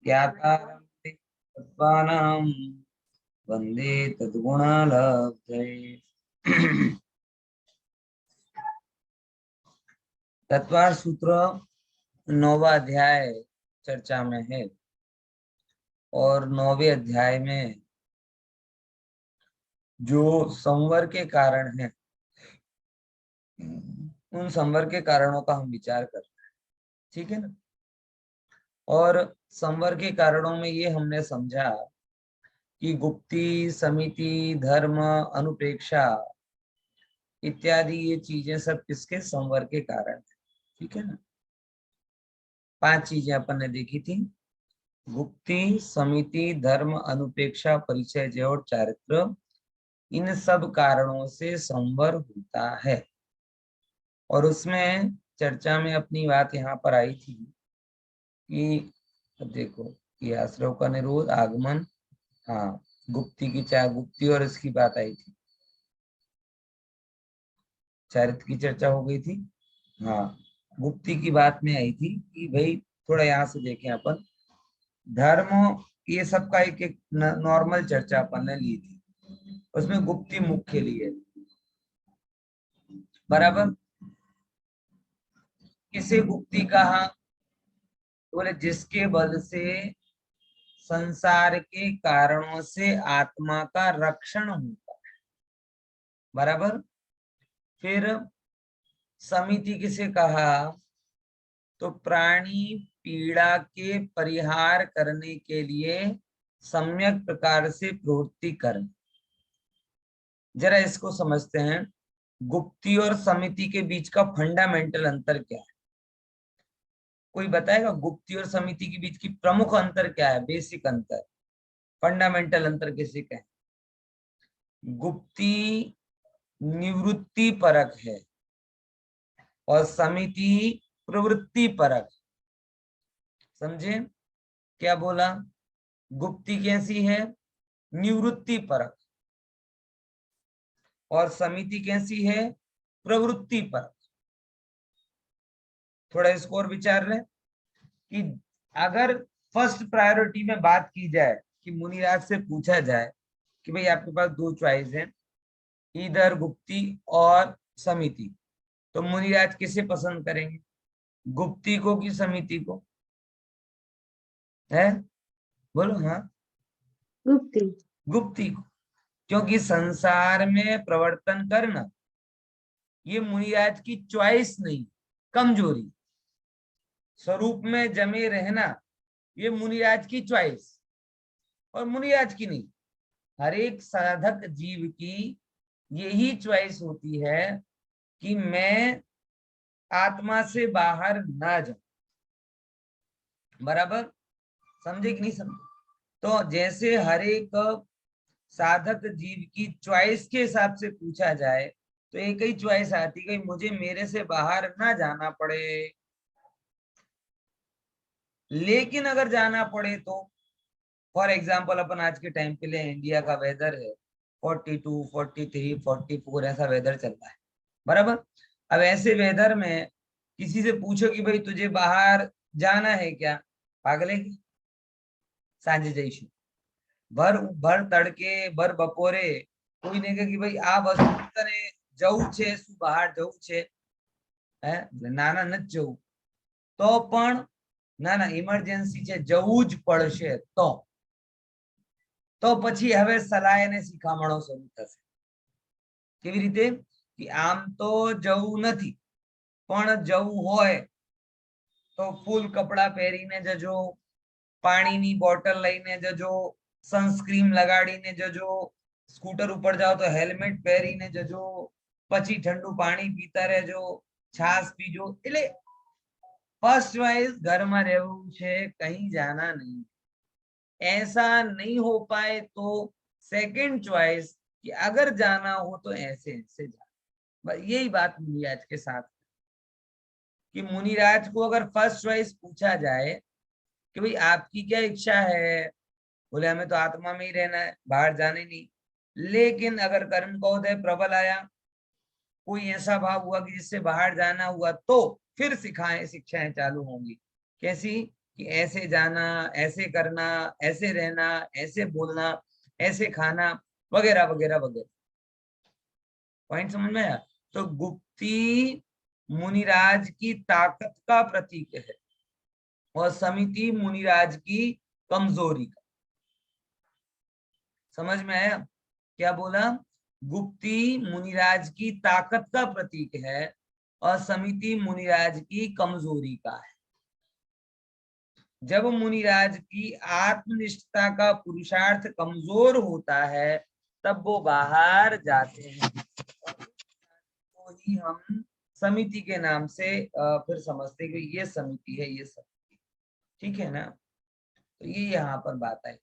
ज्ञातारं तत्त्वानां वन्दे तद्गुणालब्धये। तत्वार सूत्र 9वां अध्याय चर्चा में है और 9वें अध्याय में जो संवर के कारण है उन संवर के कारणों का हम विचार कर रहे हैं, ठीक है ना। और संवर के कारणों में ये हमने समझा कि गुप्ती, समिति, धर्म, अनुप्रेक्षा इत्यादि ये चीजें सब किसके संवर के कारण है, ठीक है ना। 5 चीजें अपन ने देखी थी, गुप्ती, समिति, धर्म, अनुप्रेक्षा, परिचय, जय और चारित्र। इन सब कारणों से संवर होता है। और उसमें चर्चा में अपनी बात यहाँ पर आई थी कि देखो ये आश्रव का निरोध, आगमन, हाँ गुप्ती की गुप्ती और इसकी बात आई थी, चारित्र की चर्चा हो गई थी। हाँ गुप्ती की बात में आई थी कि भाई थोड़ा यहाँ से देखें अपन, धर्म ये सब का एक एक नॉर्मल चर्चा अपन ने ली थी, उसमें गुप्ती मुख्य लिए बराबर। किसे गुप्ती कहा, बोले जिसके बल से संसार के कारणों से आत्मा का रक्षण होता है, बराबर। फिर समिति किसे कहा, तो प्राणी पीड़ा के परिहार करने के लिए सम्यक प्रकार से प्रवृत्ति करना। जरा इसको समझते हैं, गुप्ती और समिति के बीच का फंडामेंटल अंतर क्या है, कोई बताएगा? गुप्ती और समिति के बीच की प्रमुख अंतर क्या है, बेसिक अंतर, फंडामेंटल अंतर किसे कहें? गुप्ती निवृत्ति परक है और समिति प्रवृत्ति परक। समझे क्या बोला? गुप्ती कैसी है, निवृत्ति परक, और समिति कैसी है, प्रवृत्ति परक। थोड़ा इसको और विचार लें कि अगर फर्स्ट प्रायोरिटी में बात की जाए कि मुनिराज से पूछा जाए कि भाई आपके पास 2 चॉइस है, इधर गुप्ती और समिति, तो मुनिराज किसे पसंद करेंगे, गुप्ती को कि समिति को? है बोलो। हाँ गुप्ती। गुप्ती को, क्योंकि संसार में प्रवर्तन करना ये मुनिराज की चॉइस नहीं, कमजोरी। स्वरूप में जमे रहना ये मुनिराज की चॉइस और मुनिराज की नहीं। हर एक साधक जीव की यही चॉइस होती है कि मैं आत्मा से बाहर ना जाऊं, बराबर। समझे कि नहीं समझे? तो जैसे हर एक साधक जीव की चॉइस के हिसाब से पूछा जाए तो एक ही चॉइस आती है, मुझे मेरे से बाहर ना जाना पड़े। लेकिन अगर जाना पड़े तो फॉर एग्जाम्पल अपन आज के टाइम के लिए इंडिया का वेदर है 42, 43, 44 ऐसा वेदर चल रहा है, बराबर। अब ऐसे वेदर में किसी से पूछो कि भाई तुझे बाहर जाना है क्या, पागल है कि सांझे जईशु भर भर तड़के भर बपोरे कोई नहीं कहे कि भाई आ वस्तु तने जવું છે શું બહાર જવું છે, હે ના ના નથી જવું, તો પણ ના ના ઇમરજન્સી છે જવું જ પડશે, તો પછી હવે સલાહ અને શિખામણો શરૂ થશે. કેવી રીતે કે આમ તો જવું નથી પણ જવું હોય તો ફૂલ કપડા પહેરીને જજો, પાણીની બોટલ લઈને જજો, સનસ્ક્રીન લગાડીને જજો, સ્કૂટર ઉપર જાઓ તો હેલ્મેટ પહેરીને જજો, પછી ઠંડુ પાણી પીતા રહેજો, છાસ પીજો. એટલે फर्स्ट वाइज घर में रहવું છે, कहीं जाना नहीं. ऐसा नहीं हो पाए तो सेकंड चॉइस कि अगर जाना हो तो ऐसे ऐसे जाना. यही बात मुनिराज के साथ कि मुनिराज को अगर फर्स्ट चॉइस पूछा जाए कि भाई आपकी क्या इच्छा है, बोले हमें तो आत्मा में ही रहना है, बाहर जाने नहीं. लेकिन अगर कर्म क्रोध है प्रबल आया, कोई ऐसा भाव हुआ कि जिससे बाहर जाना हुआ, तो फिर शिक्षाएं चालू होंगी. कैसी? कि ऐसे जाना, ऐसे करना, ऐसे रहना, ऐसे बोलना, ऐसे खाना, वगैरह वगैरह वगैरह। पॉइंट समझ में आया? तो गुप्ती मुनिराज की ताकत का प्रतीक है और समिति मुनिराज की कमजोरी का। समझ में आया? क्या बोला? गुप्ती मुनिराज की ताकत का प्रतीक है और समिति मुनिराज की कमजोरी का है। जब मुनिराज की आत्मनिष्ठता का पुरुषार्थ कमजोर होता है तब वो बाहर जाते हैं, तो ही हम समिति के नाम से फिर समझते कि ये समिति है, ये समिति। ठीक है ना? तो ये यहाँ पर बात आई।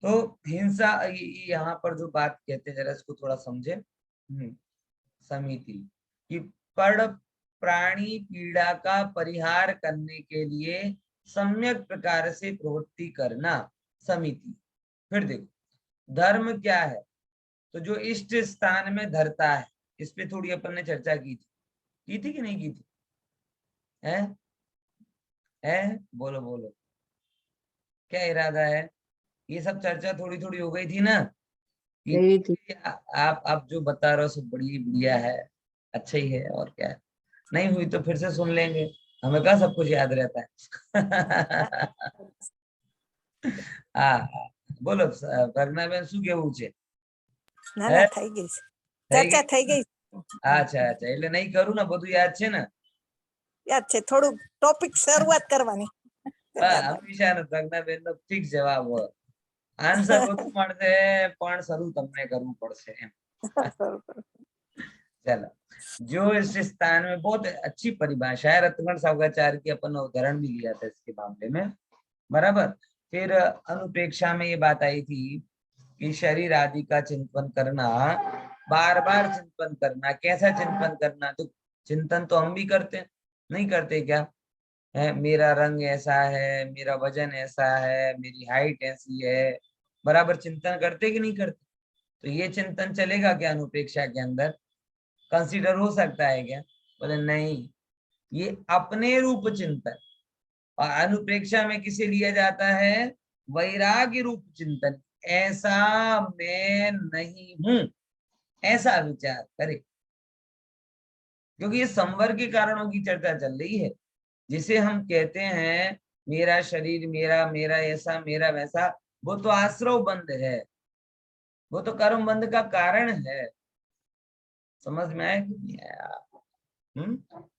तो हिंसा, यहाँ पर जो बात कहते हैं जरा इसको थोड़ा समझे। समिति कि पर प्राणी पीड़ा का परिहार करने के लिए सम्यक प्रकार से प्रवृत्ति करना समिति। फिर देखो धर्म क्या है, तो जो इष्ट स्थान में धरता है, इस पे थोड़ी अपन ने चर्चा की थी कि नहीं की थी? है बोलो बोलो, क्या इरादा है? ये सब चर्चा थोड़ी थोड़ी हो गई थी ना कि आप जो बता रहे हो सब बड़ी बढ़िया है, अच्छा ही है, और क्या है। नहीं हुई तो फिर से सुन लेंगे, हमें क्या सब कुछ याद रहता है। हाँ बोलो प्रज्ञाबेन શું કેવું છે? ના ના થઈ ગઈ છે, ચર્ચા થઈ ગઈ. અચ્છા અચ્છા, એટલે નહીં કરું ને, બધું યાદ છે ને? યાદ છે, થોડું ટોપિક શરૂઆત કરવાની. હંમેશા પ્રજ્ઞાબેન નો ફિક્સ જવાબ હોય, આન્સર બધું મળશે પણ શરૂ તમને કરવું પડશે એમ। चलो, जो इस स्थान में, बहुत अच्छी परिभाषा है, रत्नगण सावकाचार्य की अपन उदाहरण भी लिया था इसके मामले में, बराबर। फिर अनुप्रेक्षा में ये बात आई थी कि शरीर आदि का चिंतन करना, बार बार चिंतन करना। कैसा चिंतन करना? तो चिंतन तो हम भी करते हैं, नहीं करते क्या? है मेरा रंग ऐसा है, मेरा वजन ऐसा है, मेरी हाइट ऐसी है, बराबर चिंतन करते कि नहीं करते? तो ये चिंतन चलेगा क्या अनुप्रेक्षा के अंदर? कंसीडर हो सकता है क्या? बोले नहीं, ये अपने रूप चिंतन। और अनुप्रेक्षा में किसे लिया जाता है? वैराग्य रूप चिंतन। ऐसा मैं नहीं हूं, ऐसा विचार करे, क्योंकि ये संवर के कारणों की चर्चा चल रही है। जिसे हम कहते हैं मेरा शरीर, मेरा मेरा ऐसा, मेरा वैसा, वो तो आश्रव बंध है, वो तो कर्म बंध का कारण है। समझ में आया कि नहीं आया?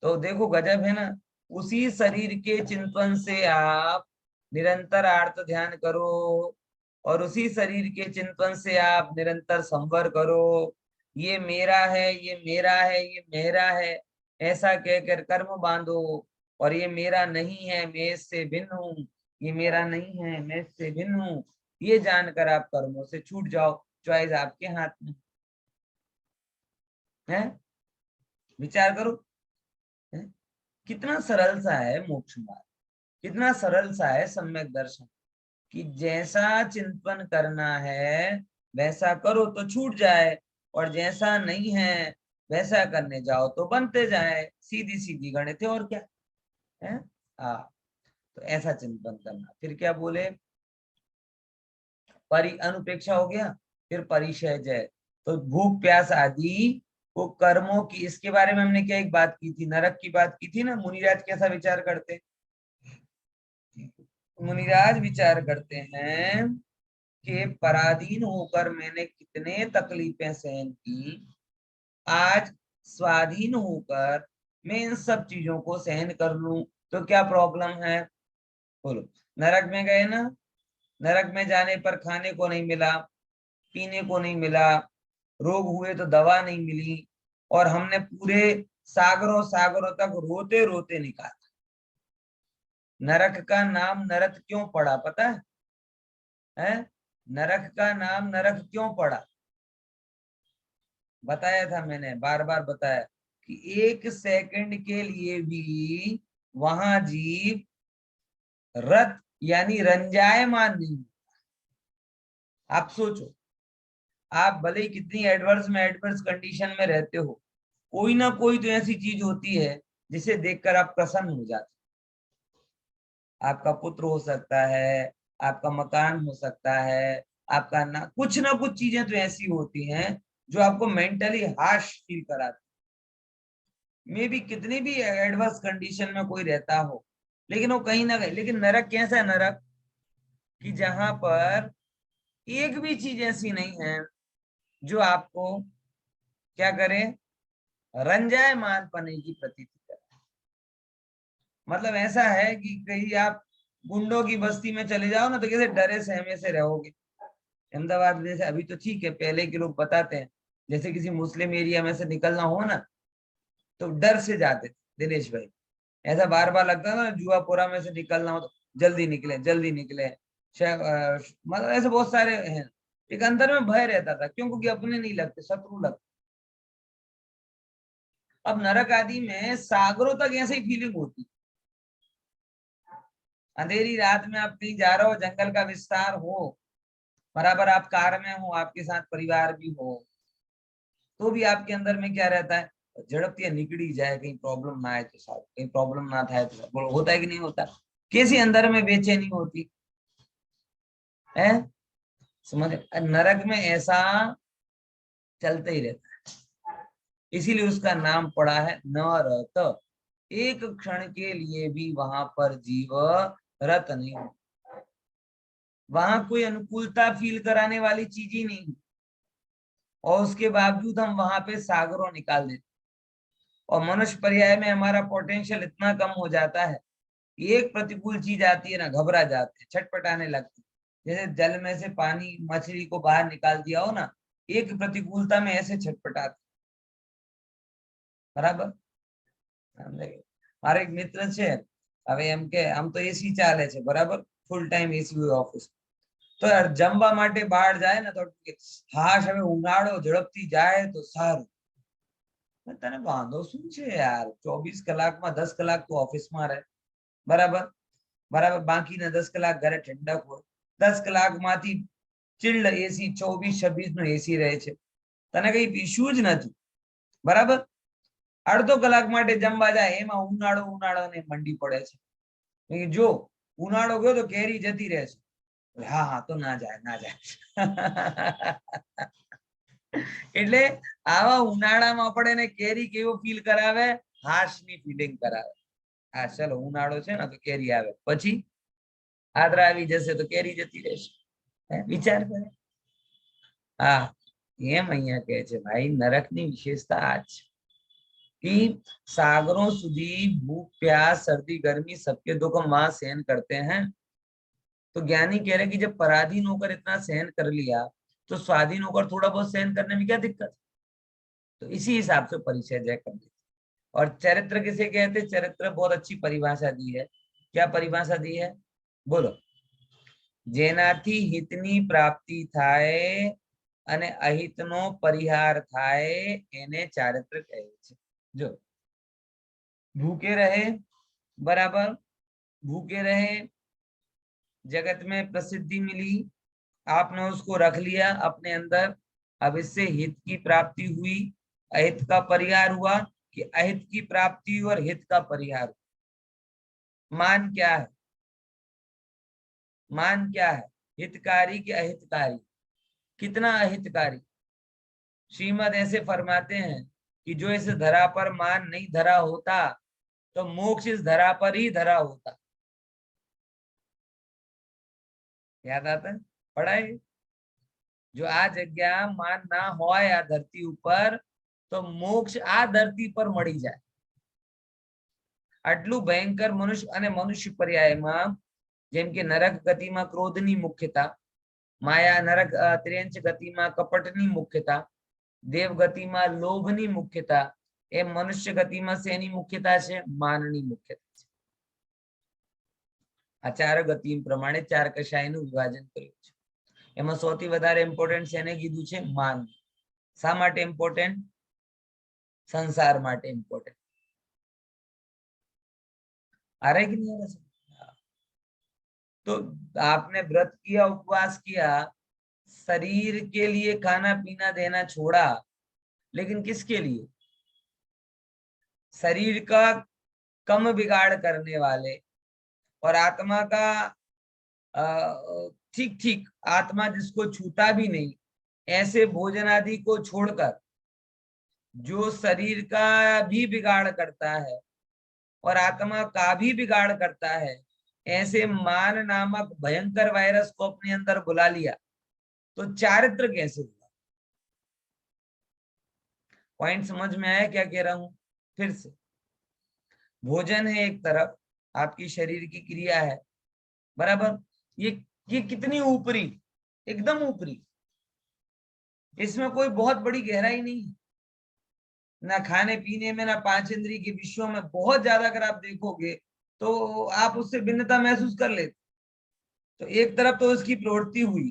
तो देखो गजब है ना। उसी शरीर के चिंतन से आप निरंतर आर्त ध्यान करो और उसी शरीर के चिंतन से आप निरंतर संवर करो। ये मेरा है, ये मेरा है, ये मेरा है, ऐसा कहकर कर्म बांधो। और ये मेरा नहीं है, मैं इससे भिन्न हूँ, ये मेरा नहीं है, मैं इससे भिन्न हूँ, ये जानकर आप कर्मों से छूट जाओ। चॉइस आपके हाथ में है, विचार करो। है? कितना सरल सा है मोक्ष मार्ग, कितना सरल सा है सम्यक दर्शन, कि जैसा चिंतन करना है वैसा करो तो छूट जाए, और जैसा नहीं है वैसा करने जाओ तो बनते जाए। सीधी सीधी गणित है, और क्या है? तो ऐसा चिंतन करना। फिर क्या बोले? अनुपेक्षा हो गया, फिर परिचय जय। तो भूख प्यास आदि को कर्मों की, इसके बारे में हमने क्या एक बात की थी, नरक की बात की थी ना। मुनिराज कैसा विचार करते? मुनिराज विचार करते हैं कि पराधीन होकर मैंने कितने तकलीफें सहन की, आज स्वाधीन होकर मैं इन सब चीजों को सहन कर लूं तो क्या प्रॉब्लम है? बोलो। नरक में गए ना, नरक में जाने पर खाने को नहीं मिला, पीने को नहीं मिला, रोग हुए तो दवा नहीं मिली, और हमने पूरे सागरों सागरों तक रोते रोते निकाला। नरक का नाम नरक क्यों पड़ा पता है? नरक का नाम नरक क्यों पड़ा? बताया था मैंने, बार बार बताया कि 1 सेकंड के लिए भी वहां जीव रत यानी रंजायमान नहीं। आप सोचो, आप भले ही कितनी एडवर्स कंडीशन में रहते हो, कोई ना कोई तो ऐसी चीज होती है जिसे देखकर आप प्रसन्न हो जाते। आपका पुत्र हो सकता है, आपका मकान हो सकता है, आपका ना कुछ चीजें तो ऐसी होती हैं जो आपको मेंटली हार्श फील कराती। मे भी कितनी भी एडवर्स कंडीशन में कोई रहता हो, लेकिन वो कहीं ना कहीं, लेकिन नरक कैसा है? नरक कि जहां पर एक भी चीज ऐसी नहीं है जो आपको क्या करे, रंजायमान पने की प्रतीति करे। मतलब ऐसा है कि कहीं आप गुंडों की बस्ती में चले जाओ ना, तो कैसे डरे सहमे से रहोगे। अहमदाबाद जैसे अभी तो ठीक है, पहले के लोग बताते हैं जैसे किसी मुस्लिम एरिया में से निकलना हो ना, तो डर से जाते थे दिनेश भाई। ऐसा बार बार लगता था ना, जुआपुरा में से निकलना हो तो जल्दी निकले जल्दी निकले। मतलब ऐसे बहुत सारे हैं। एक अंदर में भय रहता था, क्यों? क्योंकि अपने नहीं लगते, शत्रु लगते। अब नरक आदि में सागरों तक ऐसे ही फीलिंग होती। अंधेरी रात में आप कहीं जा रहे हो, जंगल का विस्तार हो, बराबर आप कार में हो, आपके साथ परिवार भी हो, तो भी आपके अंदर में क्या रहता है? झड़पती निकली जाए, कहीं प्रॉब्लम ना आए तो साथ, कहीं प्रॉब्लम ना था तो बोलो, होता है कि नहीं होता? कैसी अंदर में बेचैनी होती है? समझ? नरक में ऐसा चलते ही रहता है, इसीलिए उसका नाम पड़ा है नरक। एक क्षण के लिए भी वहां पर जीव रत नहीं हो, वहां कोई अनुकूलता फील कराने वाली चीज ही नहीं, और उसके बावजूद हम वहां पे सागरों निकाल देते। और मनुष्य पर्याय में हमारा पोटेंशियल इतना कम हो जाता है, एक प्रतिकूल चीज आती है ना, घबरा जाते हैं, छटपटाने लगते हैं। जैसे जल में से पानी मछली को बाहर निकाल दिया हो ना, एक प्रतिकूलता में ऐसे छटपटाते, बराबर। મારા એક મિત્ર છે, હવે એમ કે આમ તો એસી ચાલે છે, બરાબર, ફૂલ ટાઈમ એસી હોય ઓફિસ, તો યાર જમવા માટે બહાર જાય ને તો હાશ હવે ઉનાળો ઝડપથી જાય તો સારું. તને વાંધો શું છે યાર, 24 કલાકમાં 10 કલાક તો ઓફિસમાં રહે, બરાબર બરાબર, બાકીના 10 કલાક ઘરે ઠંડક હોય. 10 કલાકમાંથી ચિલ્ડ એસી 24-26 નું એસી રહે છે, તને કઈ ઇશ્યુ જ નથી, બરાબર. અડધો કલાક માટે જમવા જાય, એમાં ઉનાળો ઉનાળો ને મંડી પડે છે. જો ઉનાળો ગયો તો કેરી જતી રહે છે, હા હા તો ના જાય ના જાય. એટલે આવા ઉનાળામાં આપણે ને કેરી કેવો ફીલ કરાવે? હાશની ફીલિંગ કરાવે. હા ચલો ઉનાળો છે ને તો કેરી આવે, પછી આદરા આવી જશે તો કેરી જતી રહેશે. વિચાર કરે. હા, એમ અહીંયા કહે છે ભાઈ, નરકની વિશેષતા આ જ कि सागरों સુધી भूख प्यास सर्दी गर्मी सबके दुख हम वहां सहन करते हैं। तो ज्ञानी कह रहे कि जब पराधीन होकर इतना सहन कर लिया, तो स्वाधीन होकर थोड़ा बहुत सहन करने में क्या दिक्कत? तो इसी हिसाब से परिचय कर दी। और चरित्र किसे कहते? चरित्र बहुत अच्छी परिभाषा दी है। क्या परिभाषा दी है? बोलो। જેનાથી હિતની પ્રાપ્તિ થાય અને અહિતનો પરિહાર થાય એને ચારિત્ર કહે છે. જો भूखे रहे, बराबर भूखे रहे, जगत में प्रसिद्धि मिली, आपने उसको रख लिया अपने अंदर, अब इससे हित की प्राप्ति हुई, अहित का परिहार हुआ, कि अहित की प्राप्ति और हित का परिहार। मान क्या है? मान क्या है? हितकारी कि अहितकारी? कितना अहितकारी? श्रीमद ऐसे फरमाते हैं कि जो इस धरा पर मान नहीं धरा होता तो मोक्ष इस धरा पर ही धरा होता। याद आता है? पढ़ा है? जो आ जग्या मान ना होय आ धरती ऊपर तो मोक्ष आ धरती पर मળી જાય। આટલું ભયંકર મનુષ્ય અને મનુષ્ય પર્યાયમાં, જેમ કે નરક ગતિમાં ક્રોધની મુખ્યતા, માયા નરક ત્રેંચ ગતિમાં કપટની મુખ્યતા, દેવ ગતિમાં લોભની મુખ્યતા, એમ મનુષ્ય ગતિમાં શેની મુખ્યતા છે? માનની મુખ્યતા છે। આ ચાર ગતિ પ્રમાણે ચાર કશાયનું વિભાજન કર્યું છે। એમાં સૌથી વધારે ઇમ્પોર્ટન્ટ શેને કીધું છે? માન। શા માટે ઇમ્પોર્ટન્ટ? संसार માટે इम्पोर्टेंट। आ रहा है कि नहीं आ रहा? तो आपने व्रत किया, उपवास किया, शरीर के लिए खाना पीना देना छोड़ा, लेकिन किसके लिए? शरीर का कम बिगाड़ करने वाले और आत्मा का ठीक ठीक आत्मा जिसको छूता भी नहीं, ऐसे भोजन आदि को छोड़कर जो शरीर का भी बिगाड़ करता है और आत्मा का भी बिगाड़ करता है, ऐसे मान नामक भयंकर वायरस को अपने अंदर बुला लिया, तो चारित्र कैसे हुआ? पॉइंट समझ में आया क्या कह रहा हूं? फिर से, भोजन है एक तरफ, आपकी शरीर की क्रिया है, बराबर। ये कितनी ऊपरी, एकदम ऊपरी, इसमें कोई बहुत बड़ी गहराई नहीं है, ना खाने पीने में, ना पांच इंद्रिय के विषयों में। बहुत ज्यादा अगर आप देखोगे तो आप उससे भिन्नता महसूस कर लेते। तो एक तरफ तो उसकी प्रवृत्ति हुई,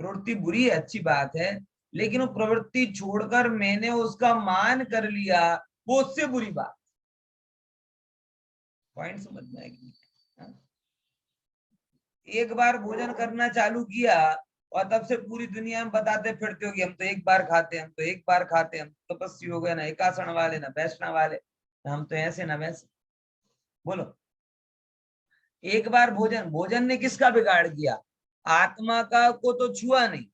प्रवृत्ति बुरी है, अच्छी बात है, लेकिन वो प्रवृत्ति छोड़कर मैंने उसका मान कर लिया, वो उससे बुरी बात। पॉइंट समझ में आएगी? एक बार भोजन करना चालू किया और तब से पूरी दुनिया में बताते फिरते हो कि हम तो एक बार खाते हैं, हम तो एक बार खाते हैं, हम तो तपस्वी हो गए, ना एकासन वाले, ना वैष्णव वाले, ना हम तो ऐसे ना वैसे। बोलो, एक बार भोजन, भोजन ने किसका बिगाड़ किया? आत्मा का को तो छुआ नहीं,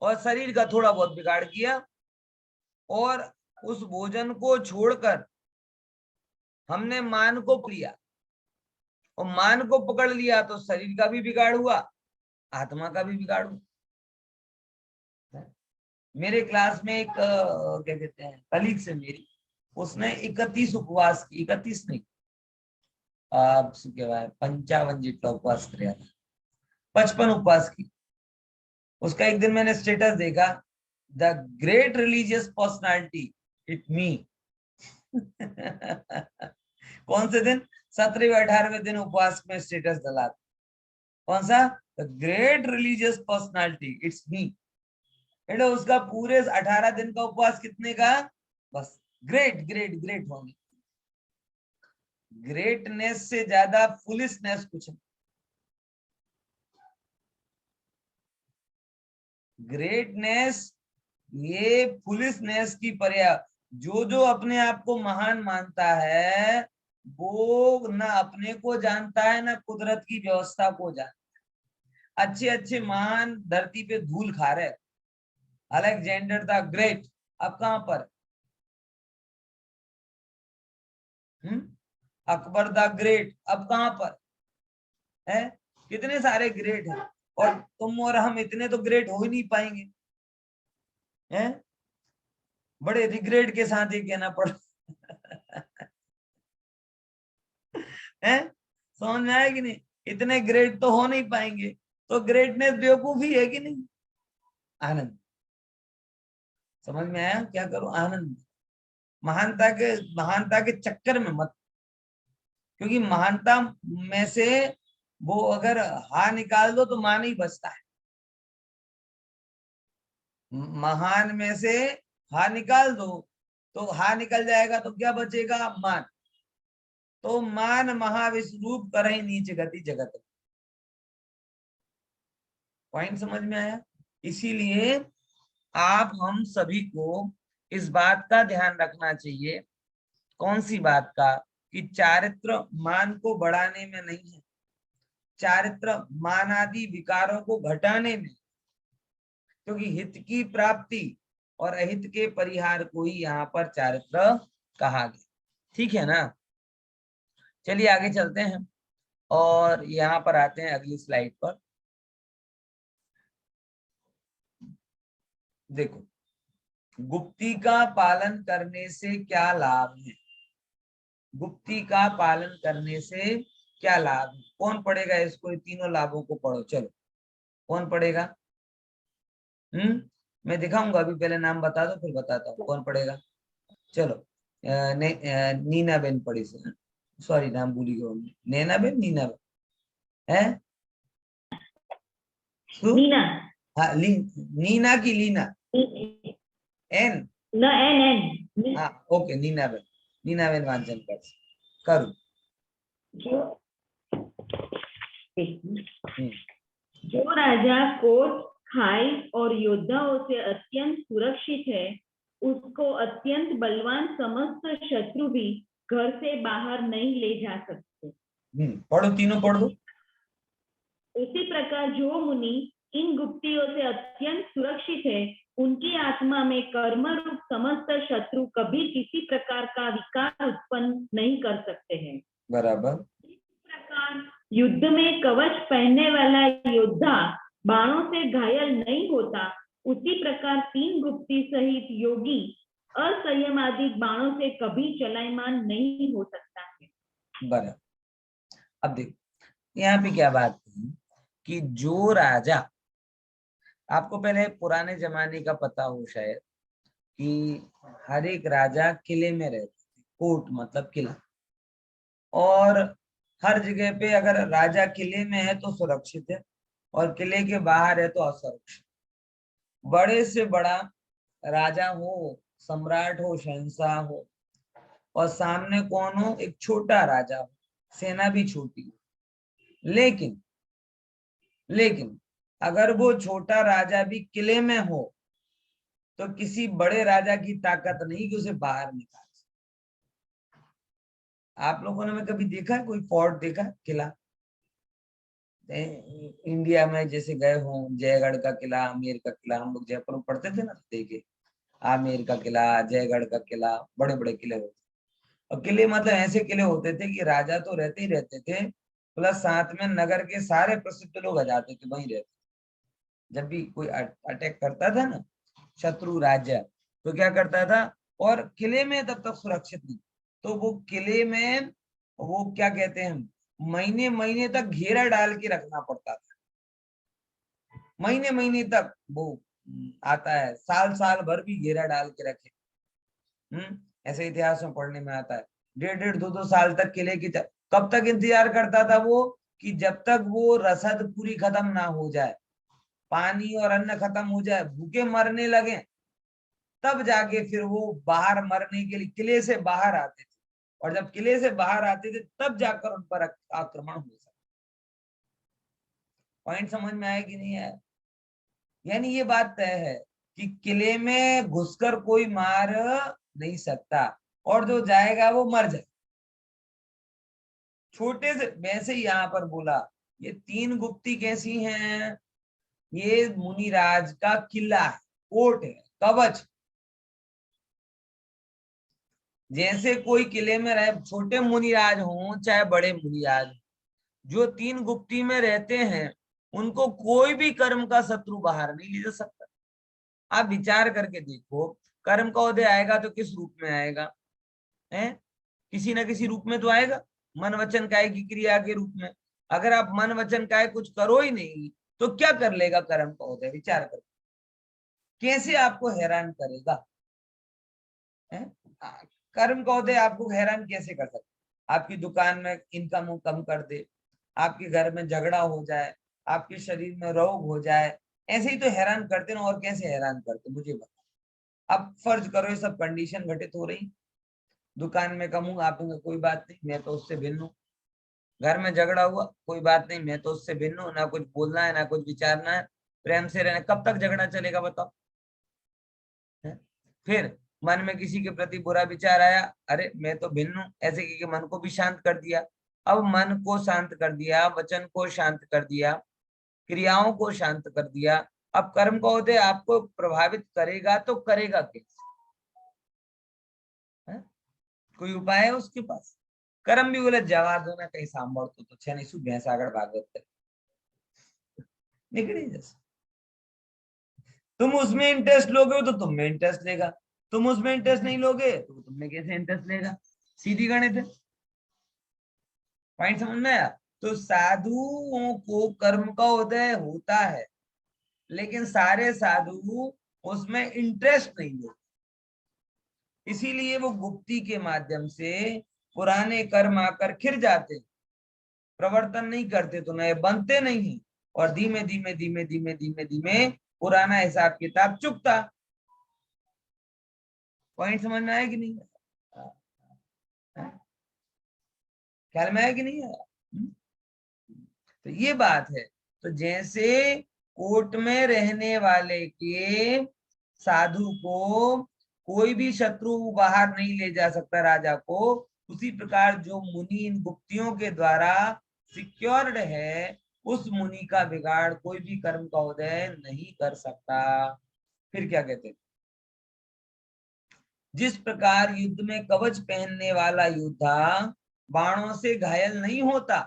और शरीर का थोड़ा बहुत बिगाड़ किया, और उस भोजन को छोड़कर हमने मान को लिया, और मान को पकड़ लिया तो शरीर का भी बिगाड़ हुआ, आत्मा का भी बिगाड़ हुआ। मेरे क्लास में एक क्या कहते हैं, कलीग से मेरी, उसने 31 उपवास की, 31 नहीं, 55 जितना उपवास किया था, 55 उपवास की। उसका एक दिन मैंने स्टेटस देखा, the great religious personality it me. कौन से दिन? 17वें 18वें दिन उपवास में स्टेटस डाला। कौन सा? The great religious personality it's me. बेटा उसका पूरे 18 दिन का उपवास कितने का? बस ग्रेट ग्रेट ग्रेट होने। ग्रेटनेस से ज्यादा फुलिशनेस कुछ नहीं। ग्रेटनेस ये फुलिशनेस की पर्याय। जो जो अपने आप को महान मानता है वो ना अपने को जानता है, ना कुदरत की व्यवस्था को जानता है। अच्छे अच्छे महान धरती पे धूल खा रहे। अलेक्जेंडर द ग्रेट अब कहां पर? अकबर द ग्रेट अब कहां पर है? कितने सारे ग्रेट हैं, और तुम और हम इतने तो ग्रेट हो ही नहीं पाएंगे, हैं? बड़े रिग्रेट के साथ ये कहना पड़ा। है, समझ में आया कि नहीं? इतने ग्रेट तो हो नहीं पाएंगे, तो ग्रेटनेस बेवकूफी है कि नहीं? आनंद, समझ में आया? क्या करो? आनंद। महानता के चक्कर में मत, क्योंकि महानता में से वो अगर हा निकाल दो तो मान ही बचता है। महान में से हा निकाल दो तो हा निकल जाएगा, तो क्या बचेगा? मान। तो मान महाविश्वरूप करहि नीच गति जगत। पॉइंट समझ में आया? इसीलिए आप हम सभी को इस बात का ध्यान रखना चाहिए। कौन सी बात का? कि चारित्र मान को बढ़ाने में नहीं है, चारित्र मान आदि विकारों को घटाने में। क्योंकि हित की प्राप्ति और अहित के परिहार को ही यहाँ पर चारित्र कहा गया। ठीक है ना? चलिए आगे चलते हैं और यहाँ पर आते हैं अगली स्लाइड पर। देखो, गुप्ती का पालन करने से क्या लाभ है? गुप्ती का पालन करने से क्या लाभ है? कौन पढ़ेगा इसको? ये तीनों लाभों को पढ़ो, चलो। कौन पढ़ेगा? मैं दिखाऊंगा, अभी पहले नाम बता दो फिर बताता हूँ कौन पढ़ेगा। चलो, नीना बेन पढ़ी से, सॉरी नाम भूल गया। नैना बेन, नीना बेन है? नीना। हाँ, नीना की लीना? एन न एन एन। हाँ, ओके, नीना बेन वांचन कर करूँ। जो राजा कोट खाई और योद्धाओं से अत्यंत सुरक्षित है, उसको अत्यंत बलवान समस्त शत्रु भी घर से बाहर नहीं ले जा सकते। पढ़ो, तीनों पढ़ दो। उसी प्रकार जो मुनि इन गुप्तियों से अत्यंत सुरक्षित है, उनकी आत्मा में कर्म रूप समस्त शत्रु कभी किसी प्रकार का विकार उत्पन्न नहीं कर सकते हैं। बराबर। इस प्रकार युद्ध में कवच पहनने वाला योद्धा बाणों से घायल नहीं होता, उसी प्रकार तीन गुप्ती सहित योगी असंयमादिक बाणों से कभी चलायमान नहीं हो सकता है। बराबर। अब देखो यहाँ पे क्या बात है कि जो राजा, आपको पहले पुराने जमाने का पता हो शायद कि हर एक राजा किले में रहते थे, कोट मतलब किला, और हर जगह पे अगर राजा किले में है तो सुरक्षित है और किले के बाहर है तो असुरक्षित। बड़े से बड़ा राजा हो, सम्राट हो, शहंशाह हो, और सामने कौन हो, एक छोटा राजा हो, सेना भी छोटी हो, लेकिन अगर वो छोटा राजा भी किले में हो तो किसी बड़े राजा की ताकत नहीं कि उसे बाहर निकाल। आप लोगों ने में कभी देखा है कोई फोर्ट देखा है, किला इंडिया में जैसे गए हो, जयगढ़ का किला, आमेर का किला, हम लोग जयपुर में पढ़ते थे ना, देखे आमेर का किला, जयगढ़ का किला, बड़े बड़े किले होते। और किले मतलब ऐसे किले होते थे कि राजा तो रहते ही रहते थे, प्लस साथ में नगर के सारे प्रसिद्ध लोग आ जाते थे, वहीं रहते। जब भी कोई अटैक करता था ना शत्रु राज्य, तो क्या करता था, और किले में तब तक सुरक्षित नहीं, तो वो किले में वो क्या कहते हैं, महीने महीने तक घेरा डाल के रखना पड़ता था, महीने महीने तक वो आता है, साल साल भर भी घेरा डाल के रखे। ऐसे इतिहास में पढ़ने में आता है, 1.5-2 साल तक किले की कब तक इंतजार करता था वो, कि जब तक वो रसद पूरी खत्म ना हो जाए, पानी और अन्न खत्म हो जाए, भूखे मरने लगे, तब जाके फिर वो बाहर मरने के लिए किले से बाहर आते थे, और जब किले से बाहर आते थे तब जाकर उन पर आक्रमण हो सकता। पॉइंट समझ में आया कि नहीं आया? यानी ये बात तय है कि किले में घुसकर कोई मार नहीं सकता, और जो जाएगा वो मर जाए। छोटे से वैसे ही यहाँ पर बोला, ये तीन गुप्ती कैसी हैं, ये मुनिराज का किला है, कोट है, कवच। जैसे कोई किले में रहे, छोटे मुनिराज हों चाहे बड़े मुनिराज, जो तीन गुप्ती में रहते हैं उनको कोई भी कर्म का शत्रु बाहर नहीं ले जा सकता। आप विचार करके देखो, कर्म का उदय आएगा तो किस रूप में आएगा, है किसी ना किसी रूप में तो आएगा, मन वचन काय की क्रिया के रूप में। अगर आप मन वचन काय कुछ करो ही नहीं तो क्या कर लेगा कर्म का उदय, विचार करो, कैसे आपको हैरान करेगा, है? कर्म का उदय आपको हैरान कैसे कर सकता, आपकी दुकान में इनकम कम कर दे, आपके घर में झगड़ा हो जाए, आपके शरीर में रोग हो जाए, ऐसे ही तो हैरान करते ना, और कैसे हैरान करते मुझे बताओ। अब फर्ज करो ये सब कंडीशन घटित हो रही, दुकान में कम हूँ, आप कोई बात नहीं, मैं तो उससे भिन्न हूँ, घर में झगड़ा हुआ, कोई बात नहीं, मैं तो उससे भिन्न हूँ, ना कुछ बोलना है ना कुछ विचारना है, प्रेम से रहना, कब तक झगड़ा चलेगा बताओ? फिर मन में किसी के प्रति बुरा विचार आया, अरे मैं तो भिन्न हूं, ऐसे कि मन को भी शांत कर दिया। अब मन को शांत कर दिया, वचन को शांत कर दिया, क्रियाओं को शांत कर दिया, अब कर्म का उदय आपको प्रभावित करेगा तो करेगा कैसे? कोई उपाय है उसके पास? कर्म भी बोले जवा दो ना कहीं सांभर तो छे नहीं, भैंस आगर भागवत निकली जैसे। तुम उसमें इंटरेस्ट लोगे तो तुम में इंटरेस्ट लेगा, तुम उसमें इंटरेस्ट नहीं लोगे तो तुमने कैसे इंटरेस्ट लेगा, सीधी गणित है। पॉइंट समझ में आया? तो साधुओं को कर्म का उदय होता है, लेकिन सारे साधु उसमें इंटरेस्ट नहीं लेते, इसीलिए वो गुप्ती के माध्यम से पुराने कर्म आकर खिर जाते, प्रवर्तन नहीं करते तो नए बनते नहीं है, और धीमे धीमे धीमे धीमे धीमे धीमे पुराना हिसाब किताब चुकता। पॉइंट समझ में आया कि नहीं? ख्याल में आया कि नहीं आया? तो ये बात है। तो जैसे कोर्ट में रहने वाले के साधु को कोई भी शत्रु बाहर नहीं ले जा सकता राजा को, उसी प्रकार जो मुनि इन गुप्तियों के द्वारा सिक्योर्ड है, उस मुनि का बिगाड़ कोई भी कर्म का उदय नहीं कर सकता। फिर क्या कहते हैं, जिस प्रकार युद्ध में कवच पहनने वाला योद्धा बाणों से घायल नहीं होता,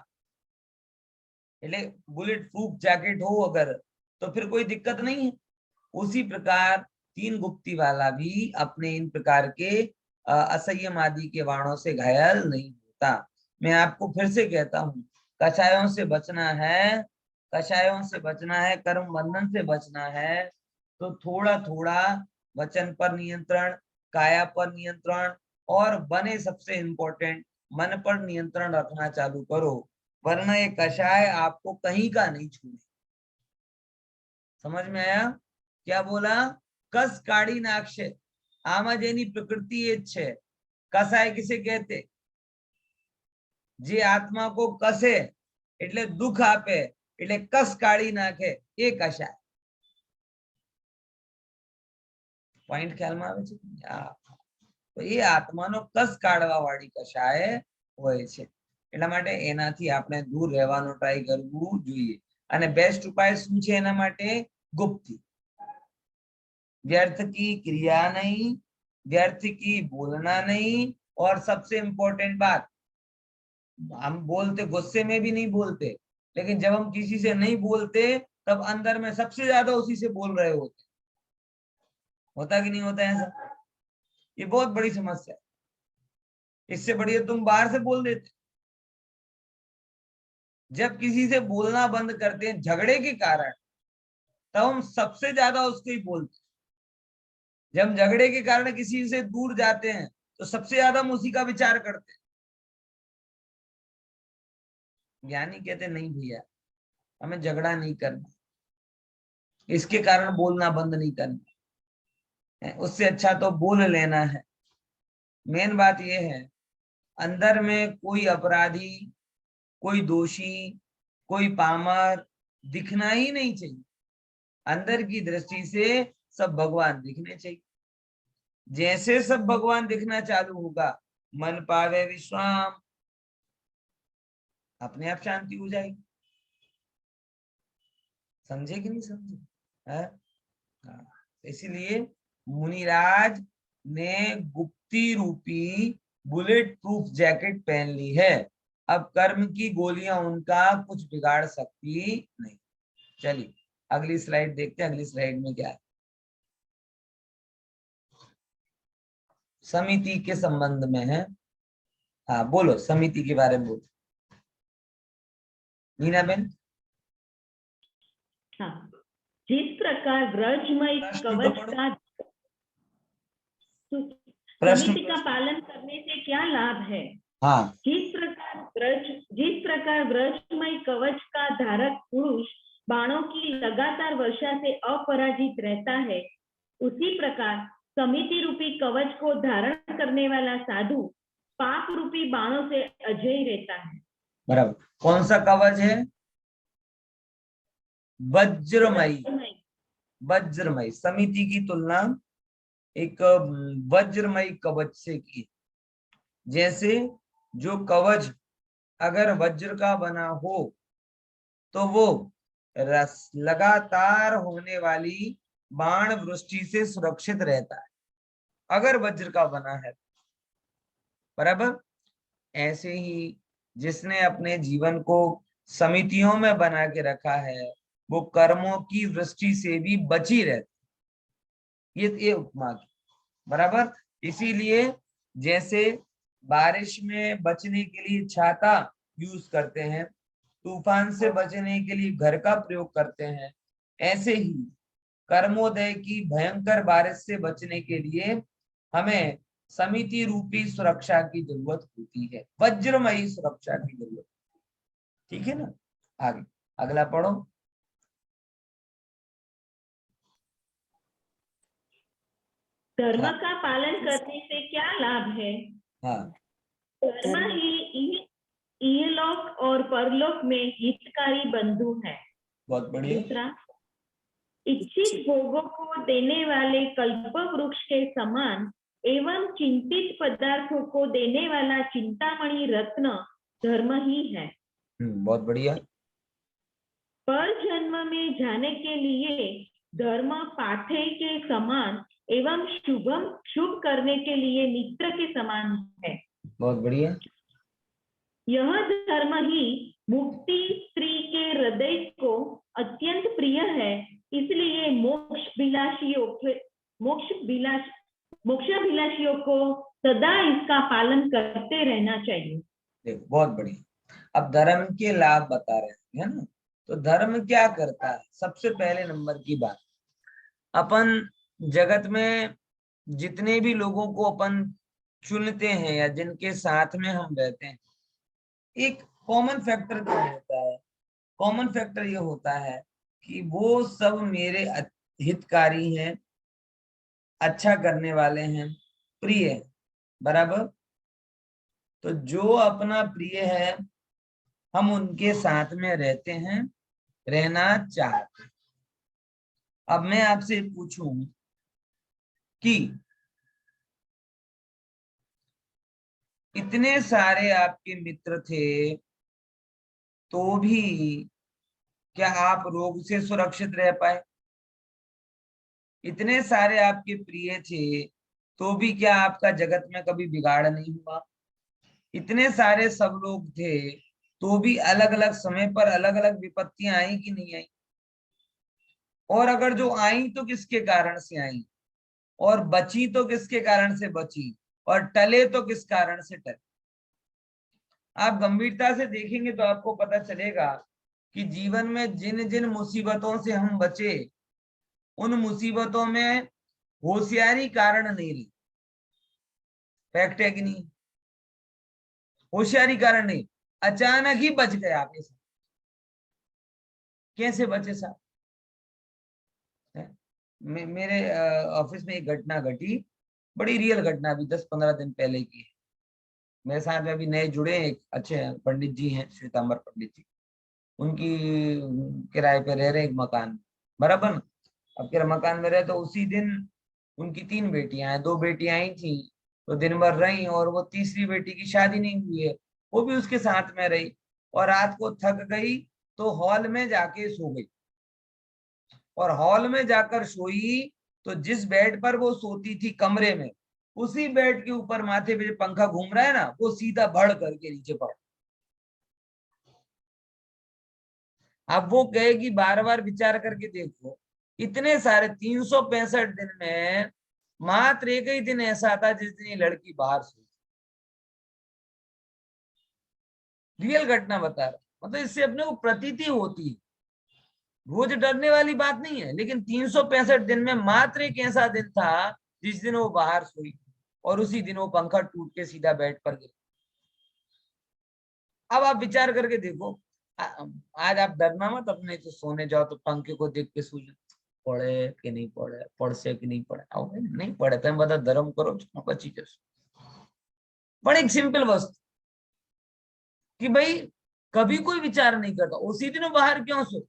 એટલે बुलेट प्रूफ जैकेट हो अगर तो फिर कोई दिक्कत नहीं है, उसी प्रकार तीन गुप्ती वाला भी अपने इन प्रकार के असंयम आदि के बाणों से घायल नहीं होता। मैं आपको फिर से कहता हूँ, कषायों से बचना है, कषायों से बचना है, कर्म बंधन से बचना है, तो थोड़ा थोड़ा वचन पर नियंत्रण, काया पर नियंत्रण, और बने सबसे इंपॉर्टेंट मन पर नियंत्रण रखना चालू करो, वरना ये कषाय आपको कहीं का नहीं छूने। समझ में आया? क्या बोला? कस काढ़ी नाखशे, आमा जेनी प्रकृति એ જ છે। કસાય किसे कहते? જે આત્મા को કસે એટલે દુઃખ આપે, એટલે કસ કાઢી નાખે, એ કષાય। પોઈન્ટ ખ્યાલમાં આવે છે? તો એ આત્માનો કસ કાઢવા વાળી કષાય હોય છે, એટલા માટે એનાથી આપણે દૂર રહેવાનો ટ્રાય કરવું જોઈએ। અને બેસ્ટ ઉપાય શું છે એના માટે? गुप्ती। व्यर्थ की क्रिया नहीं, व्यर्थ की बोलना नहीं, और सबसे इंपॉर्टेंट बात, हम बोलते गुस्से में भी नहीं बोलते, लेकिन जब हम किसी से नहीं बोलते तब अंदर में सबसे ज्यादा उसी से बोल रहे होते। होता कि नहीं होता ऐसा? ये बहुत बड़ी समस्या है। इससे बढ़िया तुम बाहर से बोल देते। जब किसी से बोलना बंद करते हैं झगड़े के कारण, तब हम सबसे ज्यादा उसको ही बोलते हैं। जब हम झगड़े के कारण किसी से दूर जाते हैं तो सबसे ज्यादा हम उसी का विचार करते हैं। ज्ञानी कहते नहीं भैया, हमें झगड़ा नहीं करना, इसके कारण बोलना बंद नहीं करना, उससे अच्छा तो बोल लेना है। मेन बात यह है, अंदर में कोई अपराधी, कोई दोषी, कोई पामर दिखना ही नहीं चाहिए। अंदर की दृष्टि से सब भगवान दिखने चाहिए। जैसे सब भगवान दिखना चालू होगा, मन पावे विश्राम, अपने आप शांति हो जाएगी। समझे कि नहीं समझे? इसीलिए मुनिराज ने गुप्ती रूपी बुलेट प्रूफ जैकेट पहन ली है। अब कर्म की गोलियां उनका कुछ बिगाड़ सकती नहीं। चलिए अगली स्लाइड देखते हैं। अगली स्लाइड में क्या है? समिति के संबंध में है। हाँ बोलो, समिति के बारे में बोलो मीना बेन। हाँ, जिस प्रकार व्रजमय कवच का समिति का पालन करने से क्या लाभ है? हाँ, जिस प्रकार व्रजमय कवच का धारक पुरुष बाणों की लगातार वर्षा से अपराजित रहता है, उसी प्रकार समिति रूपी कवच को धारण करने वाला साधु पाप रूपी बाणों से अजय रहता है। बराबर। कौन सा कवच है? वज्रमयी। वज्रमयी समिति की तुलना एक वज्रमयी कवच से की। जैसे जो कवच अगर वज्र का बना हो तो वो लगातार होने वाली बाण वृष्टि से सुरक्षित रहता है, अगर वज्र का बना है। बराबर। ऐसे ही जिसने अपने जीवन को समितियों में बना के रखा है, वो कर्मों की वृष्टि से भी बची रहती। ये उपमा की। बराबर। इसीलिए जैसे बारिश में बचने के लिए छाता यूज करते हैं, तूफान से बचने के लिए घर का प्रयोग करते हैं, ऐसे ही कर्मोदय की भयंकर बारिश से बचने के लिए हमें समिति रूपी सुरक्षा की जरूरत होती है, वज्रमयी सुरक्षा की जरूरत। ठीक है ना? आगे अगला पढ़ो। धर्म का पालन करने से क्या लाभ है? हाँ, धर्म ही इहलोक और परलोक में हितकारी बंधु है। बहुत बढ़िया। दूसरा, इच्छित भोगों को देने वाले कल्प वृक्ष के समान एवं चिंतित पदार्थों को देने वाला चिंतामणि रत्न धर्म ही है। बहुत बढ़िया। पर जन्म में जाने के लिए धर्म पाठे के समान एवं शुभ करने के लिए मित्र के समान है। बहुत बढ़िया। यह धर्म ही मुक्ति स्त्री के हृदय को अत्यंत प्रिय है, इसलिए मोक्षाभिलाषियों को सदा इसका पालन करते रहना चाहिए। देखो बहुत बढ़िया। अब धर्म के लाभ बता रहे हैं ना, तो धर्म क्या करता है? सबसे पहले नंबर की बात, अपन जगत में जितने भी लोगों को अपन चुनते हैं या जिनके साथ में हम रहते हैं, एक कॉमन फैक्टर क्या होता है? कॉमन फैक्टर ये होता है कि वो सब मेरे हितकारी हैं, अच्छा करने वाले हैं, प्रिय है, बराबर। तो जो अपना प्रिय है हम उनके साथ में रहते हैं, रहना चाहते हैं। अब मैं आपसे पूछूं कि इतने सारे आपके मित्र थे तो भी क्या आप रोग से सुरक्षित रह पाए? इतने सारे आपके प्रिय थे तो भी क्या आपका जगत में कभी बिगाड़ नहीं हुआ? इतने सारे सब लोग थे तो भी अलग अलग समय पर अलग अलग विपत्तियां आई कि नहीं आई? और अगर जो आई तो किसके कारण से आई, और बची तो किसके कारण से बची, और टले तो किस कारण से टले? आप गंभीरता से देखेंगे तो आपको पता चलेगा कि जीवन में जिन जिन मुसीबतों से हम बचे, उन मुसीबतों में होशियारी कारण नहीं रही। फैक्ट है कि नहीं? होशियारी कारण नहीं, अचानक ही बच गए आप। ये कैसे बचे साहब? मेरे ऑफिस में एक घटना घटी, बड़ी रियल घटना, अभी 10-15 दिन पहले की है। मेरे साथ में अभी नए जुड़े एक अच्छे पंडित जी हैं, श्वेतांबर पंडित जी। उनकी किराए पे रह रहे एक मकान, बराबर ना। अब किराए मकान में रहे तो उसी दिन उनकी 3 बेटियां हैं, 2 बेटियां आई थी तो दिन भर रही, और वो तीसरी बेटी की शादी नहीं हुई है, वो भी उसके साथ में रही, और रात को थक गई तो हॉल में जाके सो गई। और हॉल में जाकर सोई तो जिस बेड पर वो सोती थी कमरे में, उसी बेड के ऊपर माथे पे पंखा घूम रहा है ना, वो सीधा भड़ करके नीचे पड़ा। अब वो कहेगी, बार बार विचार करके देखो, इतने सारे 365 दिन में मात्र एक ही दिन ऐसा था जिस दिन ये लड़की बाहर सोई। रियल घटना बता रहा, मतलब इससे अपने को प्रतीति होती है, रोज डरने वाली बात नहीं है, लेकिन 365 दिन में मात्र एक ऐसा दिन था जिस दिन वो बाहर सोई, और उसी दिन वो पंखा टूट के सीधा बेड पर गिरा। अब आप विचार करके देखो, आज आप डरना मत, अपने तो सोने जाओ तो पंखे को देख के सो जाओ, पड़े कि नहीं पड़े, पड़ से कि नहीं पड़े, आओ नहीं पड़े तो बता धर्म करो, बची जैसे। बड़ी एक सिंपल वस्तु कि भाई कभी कोई विचार नहीं करता, उसी दिन बाहर क्यों सो,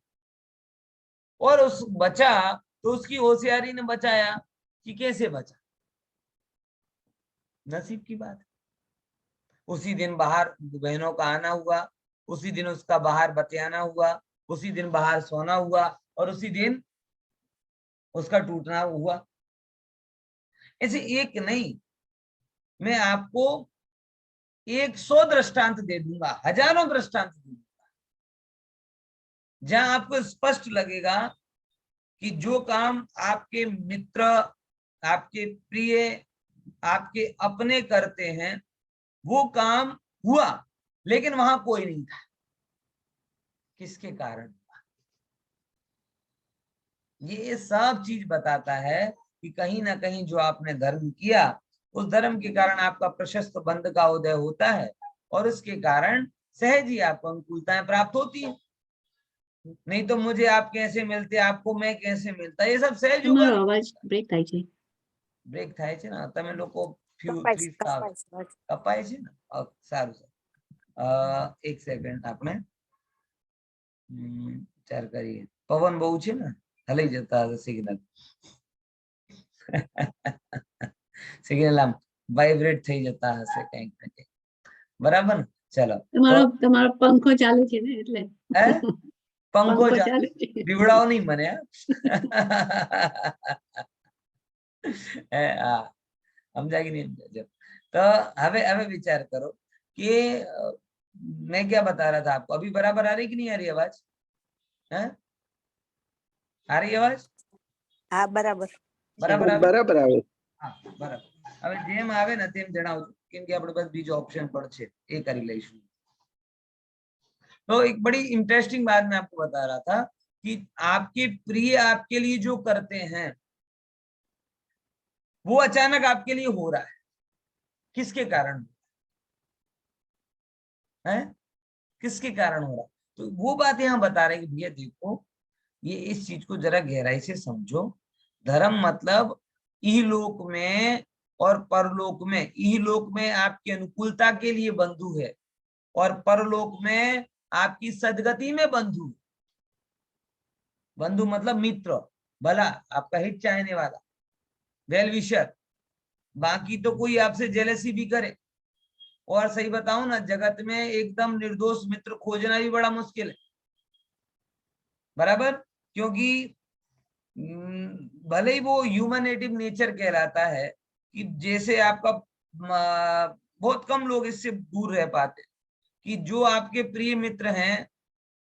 और उस बचा तो उसकी होशियारी ने बचाया कि कैसे बचा, नसीब की बात है। उसी दिन बाहर बहनों का आना हुआ, उसी दिन उसका बाहर बतियाना हुआ, उसी दिन बाहर सोना हुआ, और उसी दिन उसका टूटना हुआ। ऐसे एक नहीं, मैं आपको 100 दृष्टांत दे दूंगा, हजारों दृष्टांत दे दूंगा, जहां आपको स्पष्ट लगेगा कि जो काम आपके मित्र, आपके प्रिय, आपके अपने करते हैं वो काम हुआ, लेकिन वहां कोई नहीं था। किसके कारण? ये सब चीज बताता है कि कहीं ना कहीं जो आपने धर्म किया, उस धर्म के कारण आपका प्रशस्त बंध का उदय होता है, और उसके कारण सहज ही आपको अनुकूलताएं प्राप्त होती है। नहीं तो मुझे आप कैसे मिलते, आपको मैं कैसे मिलता, ये सब सहज होगा। अवाज ब्रेक થાય છે। બ્રેક થાય છે ને, તમે લોકો કપાય છે, 3 કપાય છે. કપાય છે ને? સારું સારું, એક સેકન્ડ આપણે વિચાર કરીએ. પવન બહુ છે ને, હલાઈ જતા હશે સિગ્નલ. સિગ્નલ આમ વાઇબ્રેટ થઈ જતા હશે કંઈક ને કંઈક, બરાબર ને? ચલો તમારો પંખો ચાલુ છે ને એટલે હે પંખો પંખો ચાલુ, ચાલુ છે. બીવડાવો નહીં મને હા, समझा कि नहीं समझा? तो हमें विचार करो कि मैं क्या बता रहा था आपको, अभी बराबर आ रही कि नहीं आ रही आवाज? है आ रही आवाज? હા બરાબર. બરાબર આવે? બરાબર આવે. હા બરાબર. હવે જેમ આવે ને તેમ જણાવજો, કેમ કે આપણે બસ બીજો ઓપ્શન પણ છે એ કરી લઈશું. तो एक बड़ी इंटरेस्टिंग बात मैं आपको बता रहा था कि आपके प्रिय आपके लिए जो करते हैं वो अचानक आपके लिए हो रहा है, किसके कारण है? किसके कारण हो रहा है? तो वो बात यहाँ बता रहे हैं कि भैया देखो, ये इस चीज को जरा गहराई से समझो। धर्म मतलब इहलोक में और परलोक में, इहलोक में आपकी अनुकूलता के लिए बंधु है और परलोक में आपकी सदगति में बंधु। बंधु मतलब मित्र, भला, आपका हित चाहने वाला, वेल विशर। बाकी तो कोई आपसे जेलसी भी करे, और सही बताऊं ना, जगत में एकदम निर्दोष मित्र खोजना भी बड़ा मुश्किल है, बराबर? क्योंकि भले ही वो ह्यूमनेटिव नेचर कहलाता है कि जैसे आपका बहुत कम लोग इससे दूर रह पाते कि जो आपके प्रिय मित्र हैं,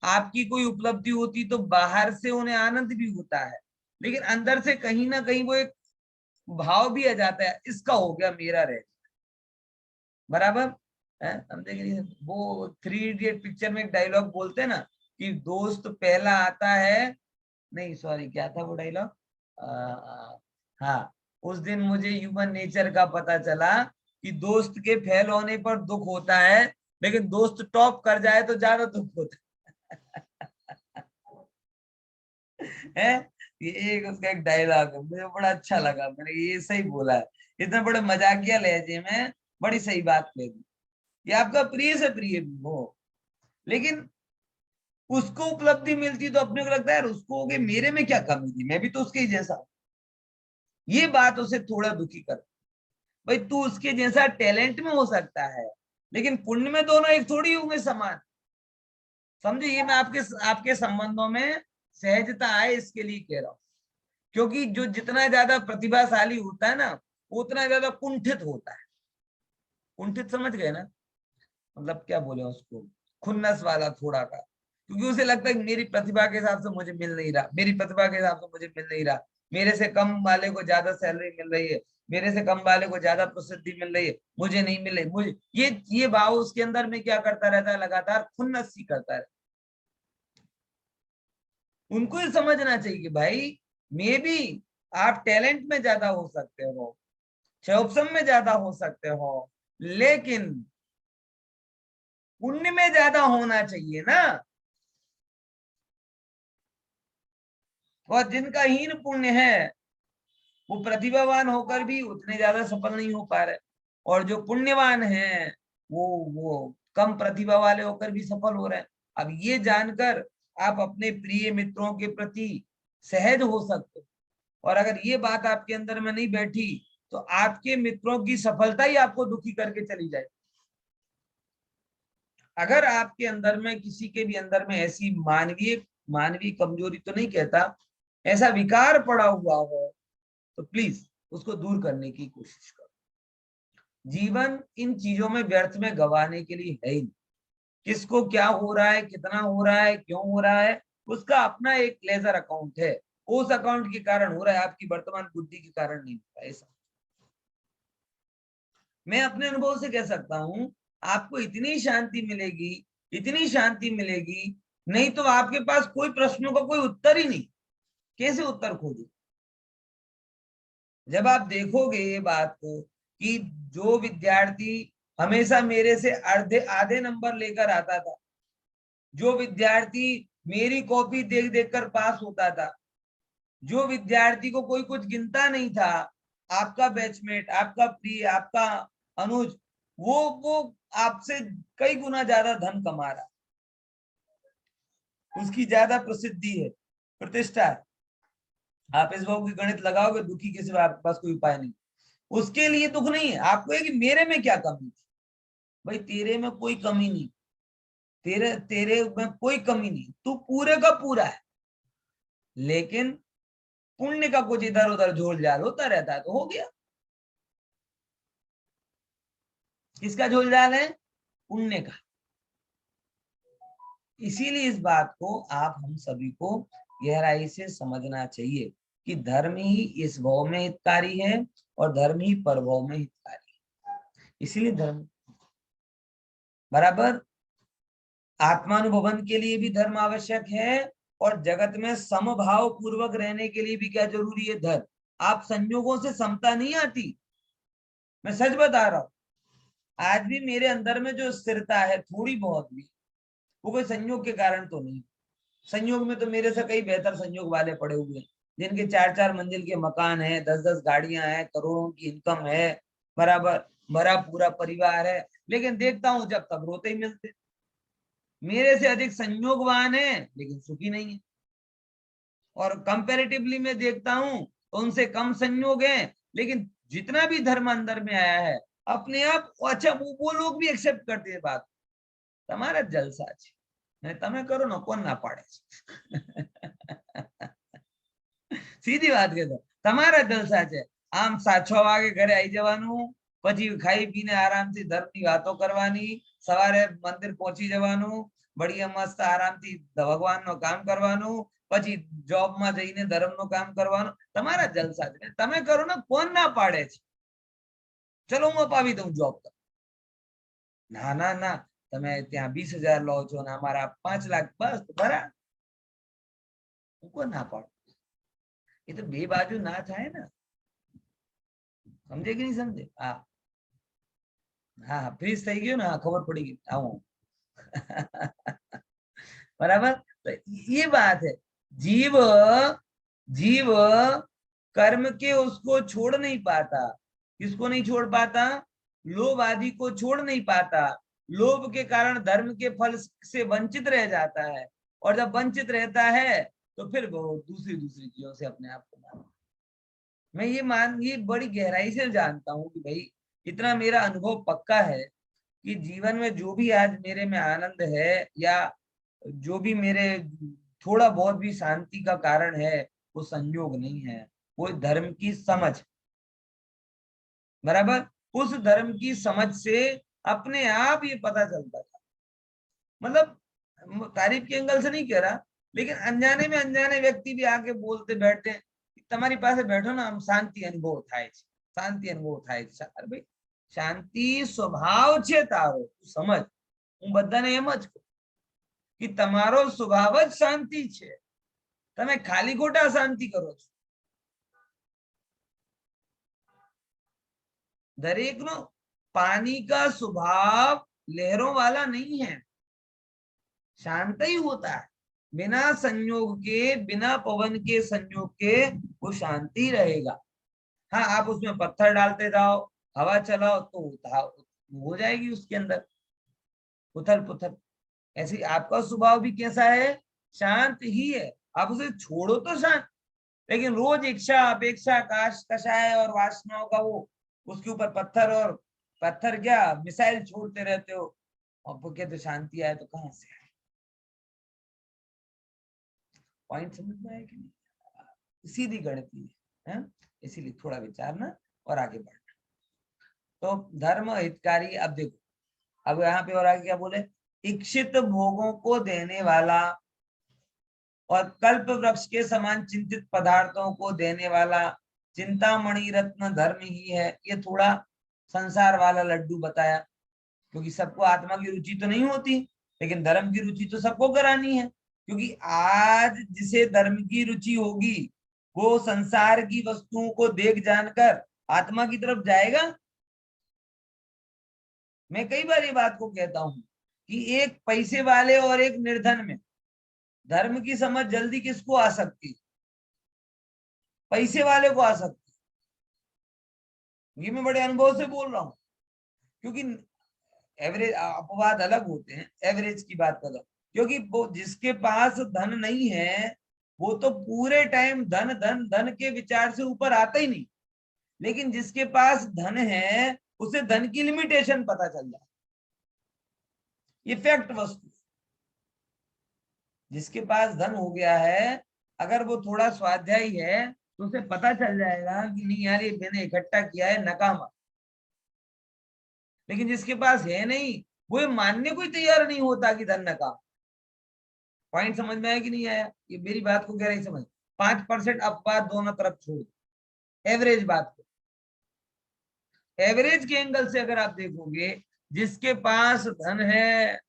आपकी कोई उपलब्धि होती तो बाहर से उन्हें आनंद भी होता है, लेकिन अंदर से कहीं ना कहीं वो एक भाव भी आ जाता है, इसका हो गया मेरा रह, बराबर है? समझे कि नहीं? वो 3 इडियट पिक्चर में एक डायलॉग बोलते हैं ना कि दोस्त पहला आता है, नहीं सॉरी क्या था वो डायलॉग, हाँ, उस दिन मुझे ह्यूमन नेचर का पता चला कि दोस्त के फेल होने पर दुख होता है, लेकिन दोस्त टॉप कर जाए तो ज्यादा दुख होता है। ये एक उसका एक डायलॉग है, मुझे बड़ा अच्छा लगा, मैंने ये सही बोला है, इतना बड़े मजाकिया लहजे में बड़ी सही बात कह दी। ये आपका प्रिय से प्रिय भी हो, लेकिन उसको उपलब्धि मिलती तो अपने को लगता है यार उसको हो गई, मेरे में क्या कमी थी, मैं भी तो उसके ही जैसा। ये बात उसे थोड़ा दुखी कर, भाई तू उसके जैसा टैलेंट में हो सकता है, लेकिन पुण्य में दोनों एक थोड़ी होंगे समान। समझे? ये मैं आपके संबंधों में सहजता आए इसके लिए कह रहा हूं, क्योंकि जो जितना ज्यादा प्रतिभाशाली होता है ना, उतना ज्यादा कुंठित होता है। कुंठित समझ गए ना? मतलब क्या बोले उसको, खुन्नस वाला थोड़ा का, क्योंकि उसे लगता है मेरी प्रतिभा के हिसाब से मुझे मिल नहीं रहा, मेरी प्रतिभा के हिसाब से मुझे मिल नहीं रहा, मेरे से कम वाले को ज्यादा सैलरी मिल रही है, मेरे से कम वाले को ज्यादा प्रसिद्धि मिल रही है, मुझे नहीं मिले, मुझे ये भाव उसके अंदर में क्या करता रहता है, लगातार खुन्नस सी करता है। उनको ही समझना चाहिए कि भाई मे बी आप टैलेंट में ज्यादा हो सकते हो, क्षोभसम में ज्यादा हो सकते हो, लेकिन पुण्य में ज्यादा होना चाहिए ना। और जिनका हीन पुण्य है वो प्रतिभावान होकर भी उतने ज्यादा सफल नहीं हो पा रहे, और जो पुण्यवान है वो कम प्रतिभा वाले होकर भी सफल हो रहे हैं। अब ये जानकर आप अपने प्रिय मित्रों के प्रति सहज हो सकते हो, और अगर ये बात आपके अंदर में नहीं बैठी तो आपके मित्रों की सफलता ही आपको दुखी करके चली जाए। अगर आपके अंदर में किसी के भी अंदर में ऐसी मानवीय कमजोरी तो नहीं कहता, ऐसा विकार पड़ा हुआ हो तो प्लीज उसको दूर करने की कोशिश करो। जीवन इन चीजों में व्यर्थ में गंवाने के लिए है ही नहीं। किसको क्या हो रहा है, कितना हो रहा है, क्यों हो रहा है, उसका अपना एक लेजर अकाउंट है, उस अकाउंट के कारण हो रहा है, आपकी वर्तमान बुद्धि के कारण नहीं होता है। ऐसा मैं अपने अनुभव से कह सकता हूं, आपको इतनी शांति मिलेगी, इतनी शांति मिलेगी, नहीं तो आपके पास कोई प्रश्नों का कोई उत्तर ही नहीं, कैसे उत्तर खोजे? जब आप देखोगे ये बात को कि जो विद्यार्थी हमेशा मेरे से आधे नंबर लेकर आता था, जो विद्यार्थी मेरी कॉपी देख देख कर पास होता था, जो विद्यार्थी को कोई कुछ गिनता नहीं था, आपका बैचमेट, आपका प्रिय, आपका अनुज, वो आपसे कई गुना ज्यादा धन कमा रहा, उसकी ज्यादा प्रसिद्धि है, प्रतिष्ठा है। आप इस भाव की गणित लगाओगे, दुखी के सिवा आपके पास कोई उपाय नहीं। उसके लिए दुख नहीं है, आपको है कि मेरे में क्या कमी थी। भाई तेरे में कोई कमी नहीं, तेरे तेरे में कोई कमी नहीं, तू पूरे का पूरा है। लेकिन पुण्य का कुछ इधर उधर झोल झाल होता रहता है तो हो गया। किसका झोल झाल है? पुण्य का। इसीलिए इस बात को आप हम सभी को गहराई से समझना चाहिए कि धर्म ही इस भव में हितकारी है और धर्म ही परभव में हितकारी है। इसीलिए धर्म बराबर आत्मानुभवन के लिए भी धर्म आवश्यक है और जगत में समभाव पूर्वक रहने के लिए भी क्या जरूरी है? धर्म। आप संयोगों से समता नहीं आती, मैं सच बता रहा हूं। आज भी मेरे अंदर में जो स्थिरता है थोड़ी बहुत भी, वो कोई संयोग के कारण तो नहीं। संयोग में तो मेरे से कई बेहतर संयोग वाले पड़े हुए हैं, जिनके 4-4 मंजिल के मकान है, 10-10 गाड़ियां हैं, करोड़ों की इनकम है, बराबर भरा पूरा परिवार है, लेकिन देखता हूं जब तक रोते ही मिलते। मेरे से अधिक संयोगवान है लेकिन सुखी नहीं है, और कंपैरेटिवली मैं देखता हूं तो उनसे कम संयोग है, लेकिन जितना भी धर्म अंदर में आया है अपने आप अच्छा वो लोग भी एक्सेप्ट करते हैं बात। તમારા જલસા છે ને તમે કરો ને કોણ ના પાડે છે? સીધી વાત કહેતો, તમારા જલસા છે। આમ 6 વાગે ઘરે આવી જવાનું, પછી ખાઈ પીને આરામથી ધર્મની વાતો કરવાની, સવારે મંદિર પહોંચી જવાનું, બઢિયા મસ્ત આરામથી ભગવાનનો કામ કરવાનું, પછી જોબમાં જઈને ધર્મનું કામ કરવાનું। તમારા જલસા છે, તમે કરો ને કોણ ના પાડે છે? ચલો હું અપાવી દઉં જોબ તો। ના ના ના, તમે ત્યાં 20,000 લો છો ને અમારા 5 લાખ, બસ બરાબર। હું કોણ ના પાડું? એ તો બે બાજુ ના થાય ને, સમજે કે નહીં સમજે? હા હા, ફ્રીજ થઈ ગયું ને, ખબર પડી ગઈ આવું। बराबर, तो ये बात है। जीव जीव कर्म के उसको छोड़ नहीं पाता। किसको नहीं छोड़ पाता? लोभ आदि को छोड़ नहीं पाता। लोभ के कारण धर्म के फल से वंचित रह जाता है, और जब वंचित रहता है तो फिर वो दूसरी दूसरी चीजों से अपने आप को मानता। मैं ये बड़ी गहराई से जानता हूं कि भाई इतना मेरा अनुभव पक्का है कि जीवन में जो भी आज मेरे में आनंद है या जो भी मेरे थोड़ा बहुत भी शांति का कारण है, वो संयोग नहीं है, वो धर्म की समझ। बराबर, उस धर्म की समझ से अपने आप ये पता चलता था। मतलब तारीफ के एंगल से नहीं कह रहा, लेकिन अनजाने में अनजाने व्यक्ति भी आके बोलते बैठे, તમારી પાસે बैठो ना, हम शांति अनुभव थाय छे, शांति अनुभव थाय छे। अरे भाई शांति स्वभाव छे तारो, तू समझ। હું બધાને એમ જ કહું कि તમારો સ્વભાવ જ શાંતિ છે, તમે ખાલી ખોટા શાંતિ કરો છો। दरेक नो पानी का स्वभाव लहरों वाला नहीं है, शांत ही होता है। बिना संयोग के, बिना पवन के संयोग के वो शांति रहेगा। हाँ, आप उसमें पत्थर डालते जाओ, हवा चलाओ तो हो जाएगी उसके अंदर उथल पुथल। ऐसे आपका स्वभाव भी कैसा है? शांत ही है। आप उसे छोड़ो तो शांत, लेकिन रोज इच्छा अपेक्षा कषाय और वासनाओं का वो उसके ऊपर पत्थर, और पत्थर क्या मिसाइल छोड़ते रहते हो, और वो कहते शांति आए तो कहां से आए? पॉइंट समझ में आया कि नहीं? सीधी गणित है, इसीलिए थोड़ा विचारना और आगे बढ़ना। तो धर्म हितकारी। अब देखो, अब यहाँ पे और आगे क्या बोले? इच्छित भोगों को देने वाला और कल्प वृक्ष के समान चिंतित पदार्थों को देने वाला चिंतामणि रत्न धर्म ही है। ये थोड़ा संसार वाला लड्डू बताया, क्योंकि सबको आत्मा की रुचि तो नहीं होती, लेकिन धर्म की रुचि तो सबको करानी है। क्योंकि आज जिसे धर्म की रुचि होगी वो संसार की वस्तुओं को देख जानकर आत्मा की तरफ जाएगा। मैं कई बार ये बात को कहता हूं कि एक पैसे वाले और एक निर्धन में धर्म की समझ जल्दी किसको आ सकती? पैसे वाले को आ सकती। ये मैं बड़े अनुभव से बोल रहा हूं, क्योंकि एवरेज अपवाद अलग होते हैं, एवरेज की बात अलग। क्योंकि वो जिसके पास धन नहीं है वो तो पूरे टाइम धन धन धन के विचार से ऊपर आता ही नहीं। लेकिन जिसके पास धन है उसे धन की लिमिटेशन पता चल जाए। ये फैक्ट वस्तु। जिसके पास धन हो गया है, अगर वो थोड़ा स्वाध्यायी है तो उसे पता चल जाएगा कि नहीं यार ये मैंने इकट्ठा किया है नकामा। लेकिन जिसके पास है नहीं, वो ये मानने को ही तैयार नहीं होता कि धन नकामा। पॉइंट समझ में आया कि नहीं आया? ये मेरी बात को कह रही समझ। 5% अपवाद दोनों तरफ छोड़, एवरेज बात को, एवरेज के एंगल से अगर आप देखोगे, जिसके पास धन है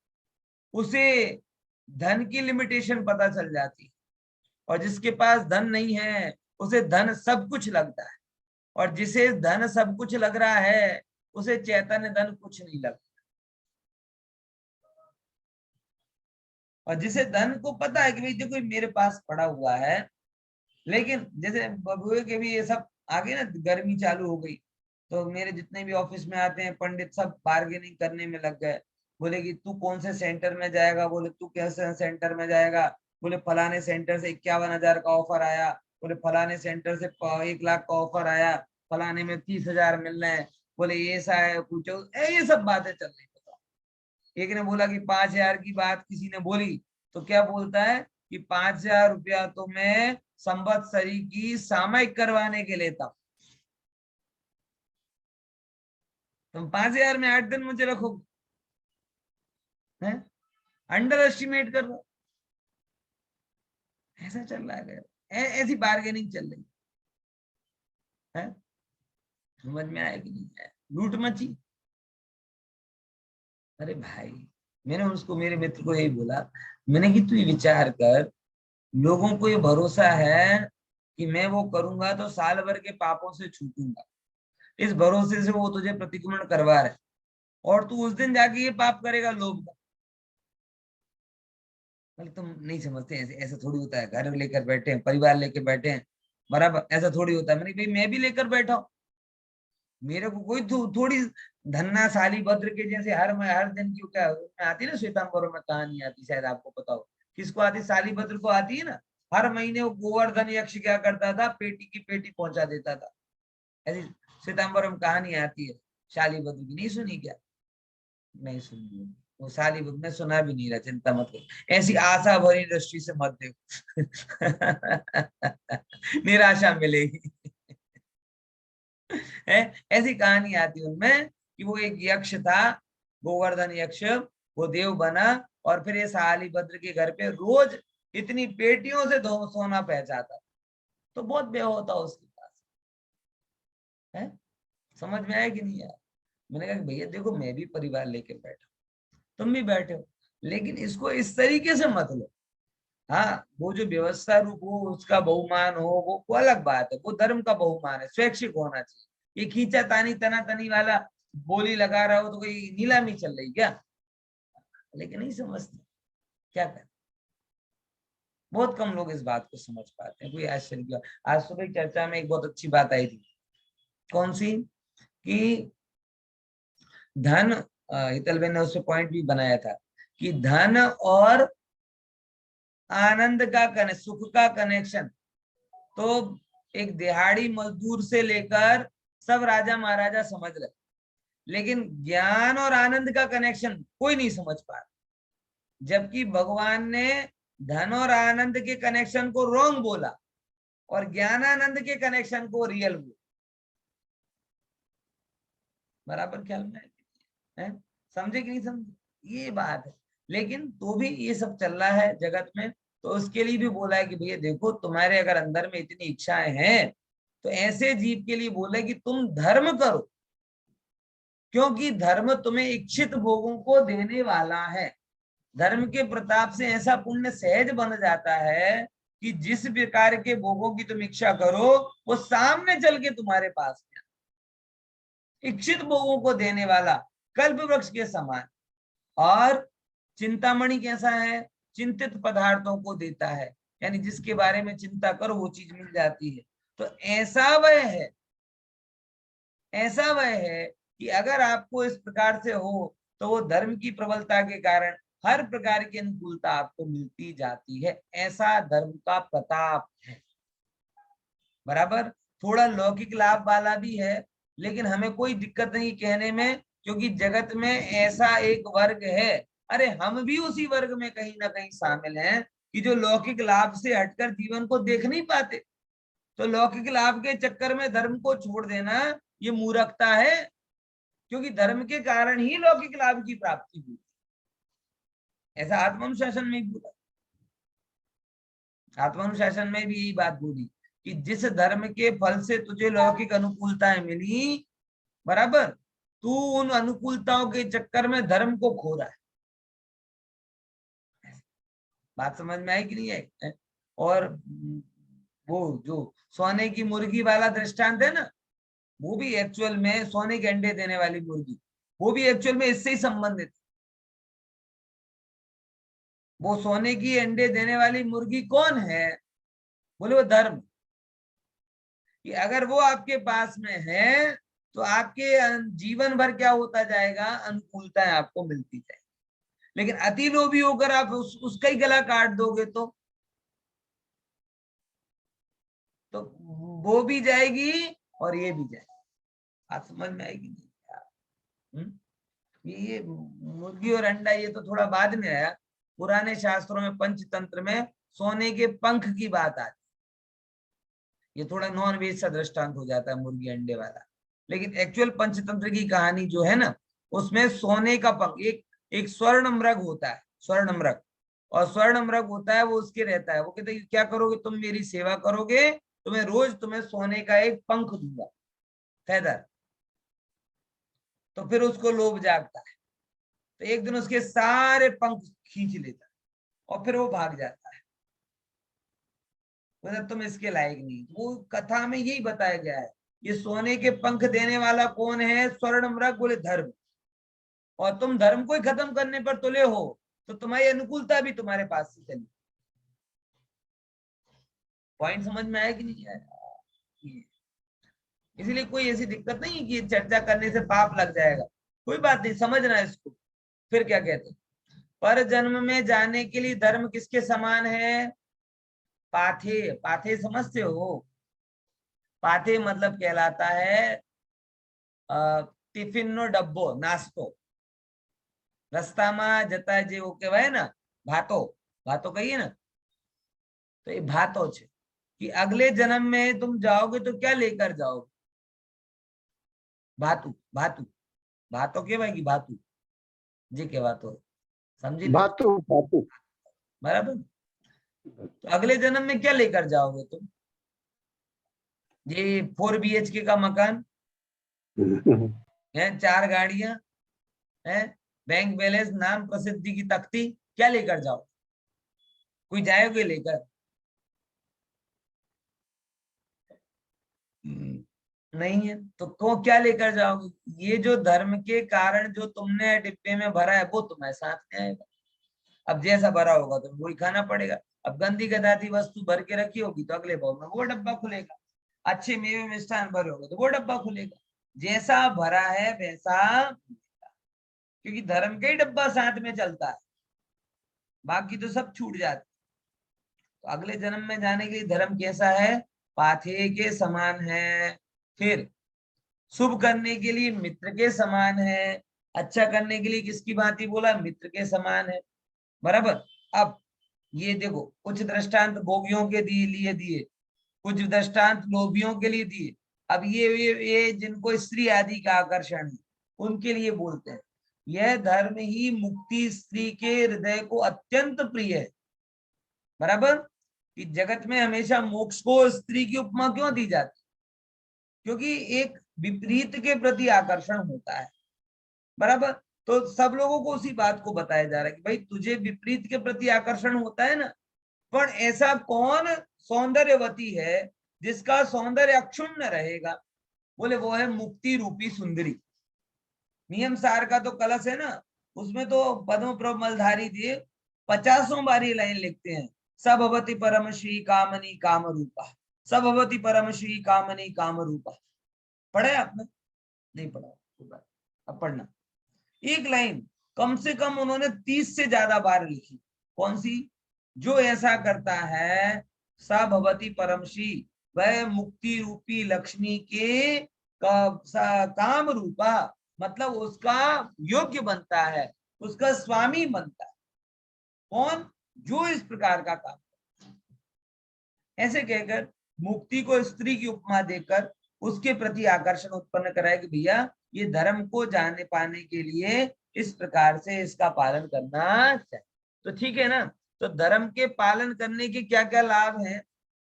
उसे धन की लिमिटेशन पता चल जाती है, और जिसके पास धन नहीं है उसे धन सब कुछ लगता है, और जिसे धन सब कुछ लग रहा है उसे चैतन्य धन कुछ नहीं लगता। और जिसे धन को पता है कि भाई देखो मेरे पास पड़ा हुआ है, लेकिन जैसे बबुए के भी ये सब आगे ना, गर्मी चालू हो गई तो मेरे जितने भी ऑफिस में आते हैं पंडित सब बार्गेनिंग करने में लग गए। बोले कि तू कौन से सेंटर में जाएगा, बोले तू कैसे सेंटर में जाएगा, बोले फलाने सेंटर से 51,000 का ऑफर आया, बोले फलाने सेंटर से 1 लाख का ऑफर आया, फलाने में 30,000 मिल रहे हैं, बोले ये ऐसा है कुछ, ये सब बातें चल रही। एक ने बोला कि 5,000 की बात किसी ने बोली तो क्या बोलता है कि 5,000 रुपया तो मैं संवत्सरी की सामयिक करवाने के लेता हूं, तुम 5,000 में 8 दिन मुझे रखोगे? अंडर एस्टिमेट कर रहा, ऐसा चल रहा है, ऐसी बार्गेनिंग चल रही है। समझ में आया कि नहीं आया? लूट मची। अरे भाई, मैंने उसको, मेरे मित्र को यही बोला, मैंने कि तू ये विचार कर, लोगों को ये भरोसा है कि मैं वो करूंगा तो साल भर के पापों से छूटूंगा, इस भरोसे से वो तुझे प्रतिक्रमण करवा रहे, और तू उस दिन जाके ये पाप करेगा लोभ का। मतलब तुम नहीं समझते, ऐसे ऐसा थोड़ी होता है। घर लेकर बैठे हैं, परिवार लेकर बैठे हैं, बराबर ऐसा थोड़ी होता है। मैंने भाई मैं भी लेकर बैठा हूं, मेरे को कोई थोड़ी धन्ना साली भद्र के जैसे हर दिन की क्या आती है ना, श्वेतांबरों में कहानी आती, शायद आपको पता हो। किसको आती? साली भद्र को आती है ना। हर महीने वो गोवर्धन यक्ष क्या करता था, पेटी की पेटी पहुंचा देता था। ऐसी श्वेतांबरों में कहानी आती है शाली भद्र की, नहीं सुनी क्या? नहीं सुनी वो साली भद्र, मैं सुना भी नहीं रहा, चिंता मत करो। ऐसी आशा भरी दृष्टि से मत देखो निराशा मिलेगी है। ऐसी कहानी आती उनमें कि वो एक यक्ष था, गोवर्धन यक्ष, वो देव बना, और फिर ये सालिभद्र के घर पे रोज इतनी पेटियों से सोना पहुंचाता, तो बहुत व्यय होता उसके पास है। समझ में आया कि नहीं आया? मैंने कहा भैया देखो, मैं भी परिवार लेके बैठा, तुम भी बैठे हो, लेकिन इसको इस तरीके से मत लो। हाँ, वो जो व्यवस्था रूप हो, उसका बहुमान हो, वो अलग बात है, वो धर्म का बहुमान है, स्वैच्छिक होना चाहिए। ये खींचा तानी तना तनी वाला बोली लगा रहा हो तो कोई नीलामी चल रही क्या? लेकिन नहीं समझते, क्या करें। बहुत कम लोग इस बात को समझ पाते हैं। कोई आश्चर्य की बात, आज सुबह चर्चा में एक बहुत अच्छी बात आई थी। कौन सी? कि धन, हितल ने उससे पॉइंट भी बनाया था कि धन और आनंद का सुख का कनेक्शन तो एक दिहाड़ी मजदूर से लेकर सब राजा महाराजा समझ रहे, लेकिन ज्ञान और आनंद का कनेक्शन कोई नहीं समझ पा रहा। जबकि भगवान ने धन और आनंद के कनेक्शन को रॉन्ग बोला और ज्ञानानंद के कनेक्शन को रियल बोला। बराबर ख्याल में है? समझे कि नहीं समझे? ये बात है। लेकिन तो भी ये सब चल रहा है जगत में, तो उसके लिए भी बोला है कि भैया देखो, तुम्हारे अगर अंदर में इतनी इच्छाएं हैं तो ऐसे जीव के लिए बोले कि तुम धर्म करो, क्योंकि धर्म तुम्हें इच्छित भोगों को देने वाला है। धर्म के प्रताप से ऐसा पुण्य सहज बन जाता है कि जिस प्रकार के भोगों की तुम इच्छा करो वो सामने चल के तुम्हारे पास में, इच्छित भोगों को देने वाला, कल्प वृक्ष के समान। और चिंतामणि कैसा है? चिंतित पदार्थों को देता है, यानी जिसके बारे में चिंता करो वो चीज मिल जाती है। तो ऐसा वह है, ऐसा वह है कि अगर आपको इस प्रकार से हो तो वो धर्म की प्रबलता के कारण हर प्रकार की अनुकूलता आपको मिलती जाती है। ऐसा धर्म का प्रताप है। बराबर। थोड़ा लौकिक लाभ वाला भी है, लेकिन हमें कोई दिक्कत नहीं कहने में, क्योंकि जगत में ऐसा एक वर्ग है, अरे हम भी उसी वर्ग में कहीं ना कहीं शामिल हैं, कि जो लौकिक लाभ से हटकर जीवन को देख नहीं पाते। तो लौकिक लाभ के चक्कर में धर्म को छोड़ देना ये मूर्खता है, क्योंकि धर्म के कारण ही लौकिक लाभ की प्राप्ति हुई। ऐसा आत्मानुशासन में बोला, आत्मानुशासन में भी यही बात बोली कि जिस धर्म के फल से तुझे लौकिक अनुकूलताएं मिली, बराबर, तू उन अनुकूलताओं के चक्कर में धर्म को खो रहा है। बात समझ में आई कि नहीं है? और वो जो सोने की मुर्गी वाला दृष्टांत है ना, वो भी एक्चुअल में सोने के अंडे देने वाली मुर्गी, वो भी एक्चुअल में इससे ही संबंधित। वो सोने की अंडे देने वाली मुर्गी कौन है? बोले वो धर्म। कि अगर वो आपके पास में है तो आपके जीवन भर क्या होता जाएगा, अनुकूलताएं आपको मिलती जाएगी। लेकिन अति लोभी होकर आप उसका ही गला काट दोगे तो वो भी जाएगी और ये भी जाएगी। आप समझ में आएगी नहीं? ये मुर्गी और अंडा ये तो थोड़ा बाद में आया। पुराने शास्त्रों में पंचतंत्र में सोने के पंख की बात आती, ये थोड़ा नॉन वेज सा दृष्टांत हो जाता है मुर्गी अंडे वाला। लेकिन एक्चुअल पंचतंत्र की कहानी जो है ना, उसमें सोने का पंख, एक स्वर्ण मृग होता है, स्वर्ण मृग, और स्वर्ण मृग होता है वो उसके रहता है। वो कहते हैं क्या करोगे तुम, मेरी सेवा करोगे तो मैं रोज तुम्हें सोने का एक पंख दूंगा, फेदर। तो फिर उसको लोभ जागता है, तो एक दिन उसके सारे पंख खींच लेता है और फिर वो भाग जाता है, मतलब तुम इसके लायक नहीं। वो कथा में यही बताया गया है, ये सोने के पंख देने वाला कौन है? स्वर्ण मृग, बोले धर्म। और तुम धर्म को ही खत्म करने पर तुले हो तो तुम्हारी अनुकूलता भी तुम्हारे पास से चली। पॉइंट समझ में आया कि नहीं आया? इसलिए कोई ऐसी दिक्कत नहीं कि चर्चा करने से पाप लग जाएगा, कोई बात नहीं, समझना इसको। फिर क्या कहते हैं, पर जन्म में जाने के लिए धर्म किसके समान है? पाथे। पाथे समझते हो? पाथे मतलब कहलाता है टिफिन नो डब्बो, नास्तो। रस्ताમાં જતા જે वो કહેવાય ना भातो, भातो कहिए ना, तो ये भातो છે कि अगले जन्म में तुम जाओगे तो क्या लेकर जाओगे? भातु, भातु, भातो કહેવાય भातु जी કહેવાતો, समझी? भातु, भातु, बराबर। तो अगले जन्म में क्या लेकर जाओगे तुम? ये 4 BHK का मकान है, 4 गाड़ियां है, बैंक बैलेंस, नाम प्रसिद्धि की तख्ती, क्या लेकर जाओ? कोई जाएगा लेकर? नहीं है। तो क्या लेकर जाओगे? ये जो धर्म के कारण जो तुमने डिब्बे में भरा है वो तुम्हारे साथ में आएगा। अब जैसा भरा होगा तो वही खाना पड़ेगा। अब गंदी गंदी वस्तु भर के रखी होगी तो अगले भाव में वो डब्बा खुलेगा, अच्छे मेवे मिष्ठान भरे होंगे तो वो डब्बा खुलेगा। जैसा भरा है वैसा, क्योंकि धर्म का ही डब्बा साथ में चलता है, बाकी तो सब छूट जाता है। तो अगले जन्म में जाने के लिए धर्म कैसा है? पाथे के समान है। फिर शुभ करने के लिए मित्र के समान है, अच्छा करने के लिए किसकी भांति बोला? मित्र के समान है, बराबर। अब ये देखो, कुछ दृष्टांत भोगियों के लिए दिए, कुछ दृष्टांत लोभियों के लिए दिए। अब ये जिनको स्त्री आदि का आकर्षण है उनके लिए बोलते हैं, यह धर्म ही मुक्ति स्त्री के हृदय को अत्यंत प्रिय है, बराबर। कि जगत में हमेशा मोक्ष को स्त्री की उपमा क्यों दी जाती? क्योंकि एक विपरीत के प्रति आकर्षण होता है, बराबर। तो सब लोगों को उसी बात को बताया जा रहा है कि भाई तुझे विपरीत के प्रति आकर्षण होता है ना, पर ऐसा कौन सौंदर्यवती है जिसका सौंदर्य अक्षुण्ण रहेगा? बोले वो है मुक्ति रूपी सुंदरी। नियम सार का तो कलश है ना, उसमें तो पद्म प्रभ मलधारी जी 50 बारी लाइन लिखते हैं, सबभवति परम श्री कामनी काम रूपा, सबभवति परम श्री कामनी काम रूपा। पढ़े आपने? नहीं पढ़ा, अब पढ़ना। एक लाइन कम से कम उन्होंने 30 से ज्यादा बार लिखी। कौन सी? जो ऐसा करता है सा भवती परम श्री वह मुक्ति रूपी लक्ष्मी के काम रूपा, मतलब उसका योग्य बनता है, उसका स्वामी बनता है। कौन? जो इस प्रकार का काम। ऐसे कहकर मुक्ति को स्त्री की उपमा देकर उसके प्रति आकर्षण उत्पन्न कराए कि भैया ये धर्म को जाने पाने के लिए इस प्रकार से इसका पालन करना चाहिए। तो ठीक है ना। तो धर्म के पालन करने के क्या क्या लाभ हैं?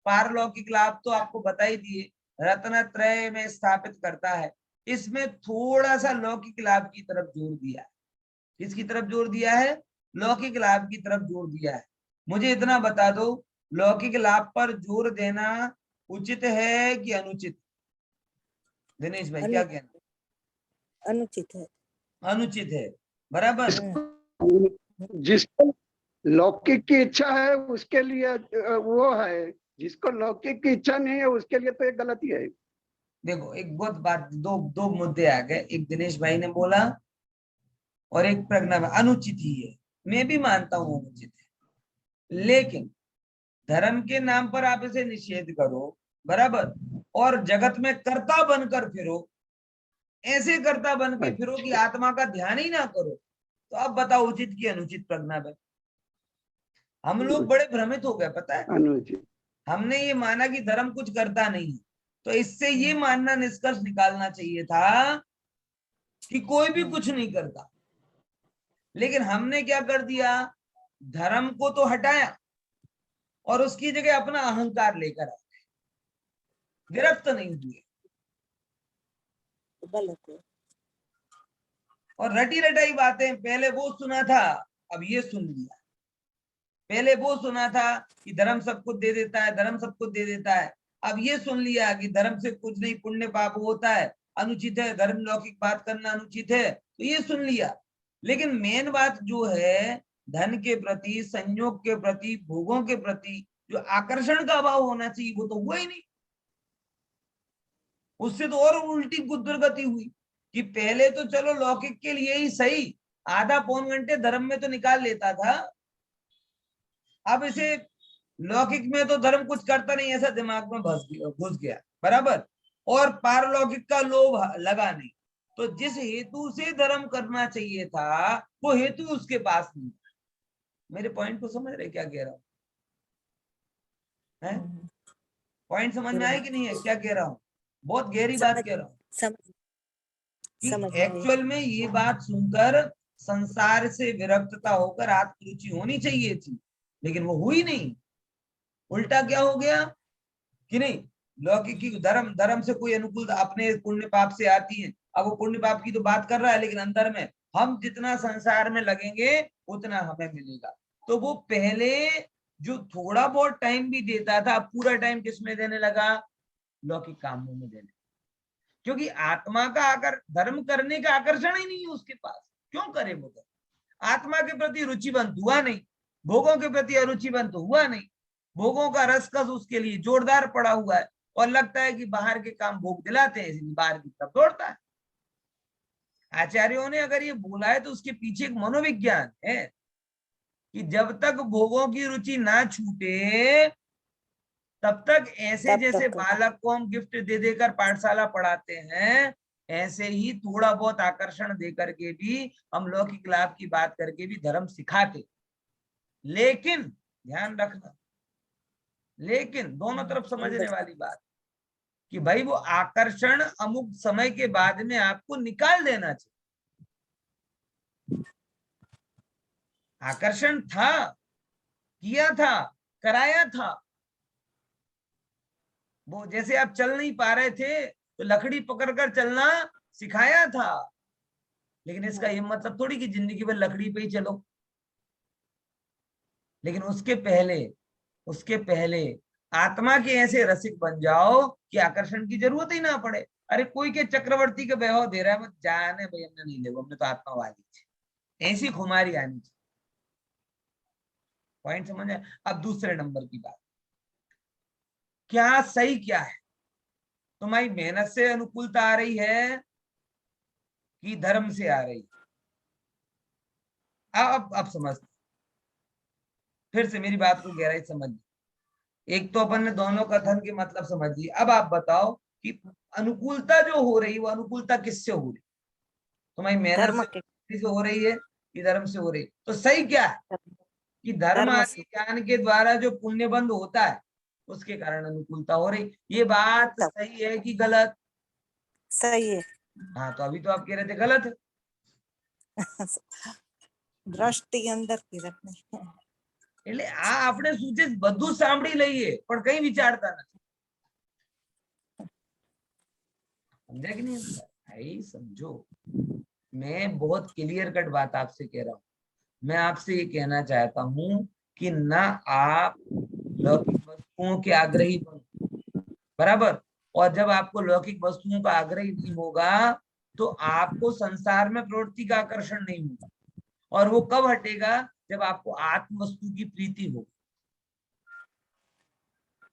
पारलौकिक लाभ तो आपको बता ही दिए, रत्नत्रय में स्थापित करता है। इसमें थोड़ा सा लौकिक लाभ की तरफ जोर दिया है। किसकी तरफ जोर दिया है? लौकिक लाभ की तरफ जोर दिया है। मुझे इतना बता दो, लौकिक लाभ पर जोर देना उचित है कि अनुचित? दिनेश भाई क्या कहना? अनुचित है। अनुचित है, बराबर। जिसको लौकिक की इच्छा है उसके लिए वो है, जिसको लौकिक की इच्छा नहीं है उसके लिए तो एक गलती है। देखो एक बहुत बात, दो मुद्दे आ गए। एक दिनेश भाई ने बोला और एक प्रज्ञा भाई, अनुचित ही है। मैं भी मानता हूं अनुचित है, लेकिन धर्म के नाम पर आप इसे निषेध करो, बराबर, और जगत में कर्ता बनकर फिरो, ऐसे कर्ता बन के फिरो कि आत्मा का ध्यान ही ना करो, तो अब बताओ उचित की अनुचित? प्रज्ञा भाई, हम लोग बड़े भ्रमित हो गए, पता है। अनुचित। हमने ये माना कि धर्म कुछ करता नहीं है, तो इससे ये मानना, निष्कर्ष निकालना चाहिए था कि कोई भी कुछ नहीं करता। लेकिन हमने क्या कर दिया? धर्म को तो हटाया और उसकी जगह अपना अहंकार लेकर आ गए, गिरफ्त नहीं हुए गलत है। और रटी रटाई बातें। पहले वो सुना था, अब ये सुन लिया। पहले वो सुना था कि धर्म सब कुछ दे देता है, धर्म सब कुछ दे देता है। अब ये सुन लिया कि धर्म से कुछ नहीं, पुण्य पाप होता है, अनुचित है, धर्म लौकिक बात करना अनुचित है, तो ये सुन लिया। लेकिन मेन बात जो है, धन के प्रति, संयोग के प्रति, भोगों के प्रति जो आकर्षण का अभाव होना चाहिए, वो तो हुआ ही नहीं। उससे तो और उल्टी दुर्गति हुई कि पहले तो चलो लौकिक के लिए ही सही, आधा पौन घंटे धर्म में तो निकाल लेता था, अब इसे लौकिक में तो धर्म कुछ करता नहीं, ऐसा दिमाग में घुस गया, बराबर। और पारलौकिक का लोभ लगा नहीं, तो जिस हेतु से धर्म करना चाहिए था वो हेतु उसके पास नहीं। मेरे पॉइंट को समझ रहे क्या कह रहा हूँ? पॉइंट समझ में आया कि नहीं है क्या कह रहा हूँ? बहुत गहरी बात कह रहा हूँ कि एक्चुअल में ये बात सुनकर संसार से विरक्तता होकर आत्मरुचि होनी चाहिए थी, लेकिन वो हुई नहीं। उल्टा क्या हो गया कि नहीं, लौकिक की धर्म से कोई अनुकूल अपने पुण्य पाप से आती है। अब वो पुण्य पाप की तो बात कर रहा है, लेकिन अंदर में हम जितना संसार में लगेंगे उतना हमें मिलेगा। तो वो पहले जो थोड़ा बहुत टाइम भी देता था, पूरा टाइम किसमें देने लगा? लौकिक कामों में देने, क्योंकि आत्मा का अगर धर्म करने का आकर्षण ही नहीं है उसके पास, क्यों करे वो? आत्मा के प्रति रुचिवंत हुआ नहीं, भोगों के प्रति अरुचिवंत हुआ नहीं, भोगों का रसकस उसके लिए जोरदार पड़ा हुआ है और लगता है कि बाहर के काम भोग दिलाते हैं, इसलिए बाहर की तरफ दौड़ता है। आचार्यों ने अगर ये बोला है तो उसके पीछे एक मनोविज्ञान है कि जब तक भोगों की रुचि ना छूटे तब तक ऐसे जैसे बालक को हम गिफ्ट दे देकर पाठशाला पढ़ाते हैं, ऐसे ही थोड़ा बहुत आकर्षण दे करके भी हम लौकिक लाभ की बात करके भी धर्म सिखाते। लेकिन ध्यान रखना, लेकिन दोनों तरफ समझने वाली बात कि भाई वो आकर्षण अमुक समय के बाद में आपको निकाल देना चाहिए। आकर्षण था, किया था, कराया था। वो जैसे आप चल नहीं पा रहे थे तो लकड़ी पकड़कर चलना सिखाया था, लेकिन इसका ये मतलब थोड़ी कि जिंदगी भर लकड़ी पे ही चलो। लेकिन उसके पहले आत्मा के ऐसे रसिक बन जाओ कि आकर्षण की जरूरत ही ना पड़े। अरे कोई के चक्रवर्ती का वैभव दे रहा है, मत जाने भाई, हमने नहीं ले, हमने तो आत्मा वाली थी, ऐसी खुमारी आनी चाहिए। पॉइंट समझ आए? अब दूसरे नंबर की बात, क्या सही क्या है? तुम्हारी मेहनत से अनुकूलता आ रही है कि धर्म से आ रही है? अब समझ, फिर से मेरी बात को गहराई समझ। एक तो अपन ने दोनों कथन के मतलब समझ लिए। अब आप बताओ कि अनुकूलता जो हो रही, वो अनुकूलता किससे हो रही? तुम्हारी मेहनत धर्म के से हो रही है कि धर्म से हो रही? तो सही क्या है कि धर्म धर्म आदि से ज्ञान के द्वारा जो पुण्य बंध होता है उसके कारण अनुकूलता हो रही। ये बात तब सही है कि गलत? सही है। हाँ, तो अभी तो आप कह रहे थे गलत है। દ્રષ્ટિ અંદર થી રખને એટલે આ આપણે શું છે, બધું સાંભળી લઈએ પણ કઈ વિચારતા નથી। समझा कि नहीं? भाई समझो, मैं बहुत क्लियर कट बात आपसे कह रहा हूँ। मैं आपसे ये कहना चाहता हूँ कि ना आप लौकिक वस्तुओं के आग्रही बनो, बराबर। और जब आपको लौकिक वस्तुओं का आग्रही नहीं होगा तो आपको संसार में प्रवृत्ति का आकर्षण नहीं होगा। और वो कब हटेगा? जब आपको आत्म वस्तु की प्रीति हो।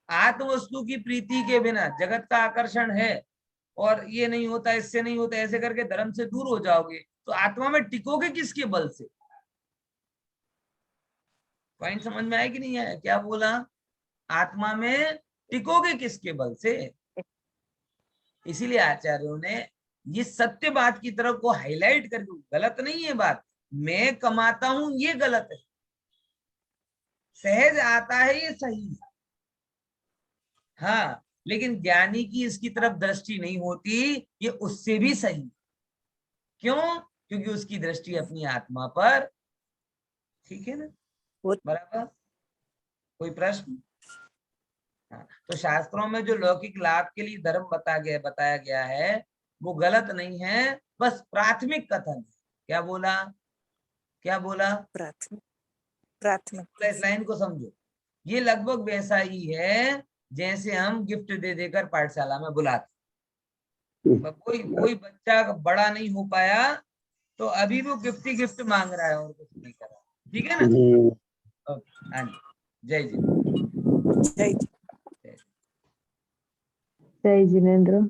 आत्म वस्तु की प्रीति के बिना जगत का आकर्षण है और ये नहीं होता, इससे नहीं होता, ऐसे करके धर्म से दूर हो जाओगे तो आत्मा में टिकोगे किसके बल से? पॉइंट समझ में आया कि नहीं आया? क्या बोला? आत्मा में टिकोगे किसके बल से? इसीलिए आचार्यों ने ये सत्य बात की तरफ को हाईलाइट करके, गलत नहीं है बात, मैं कमाता हूं ये गलत है, सहज आता है ये सही है। हाँ, लेकिन ज्ञानी की इसकी तरफ दृष्टि नहीं होती, ये उससे भी सही। क्यों? क्योंकि उसकी दृष्टि अपनी आत्मा पर। ठीक है ना? बराबर। कोई प्रश्न? हाँ, तो शास्त्रों में जो लौकिक लाभ के लिए धर्म बताया गया है वो गलत नहीं है, बस प्राथमिक कथन है। क्या बोला? क्या बोला? प्राथमिक प्राथमिक इस लाइन को समझो। ये लगभग वैसा ही है जैसे हम गिफ्ट दे देकर पाठशाला में बुलाते। कोई बच्चा बड़ा नहीं हो पाया तो अभी वो गिफ्ट ही गिफ्ट मांग रहा है और कुछ नहीं कर रहा। ठीक है ना? हाँ जी, जय जी। જય जय जिनेन्द्र।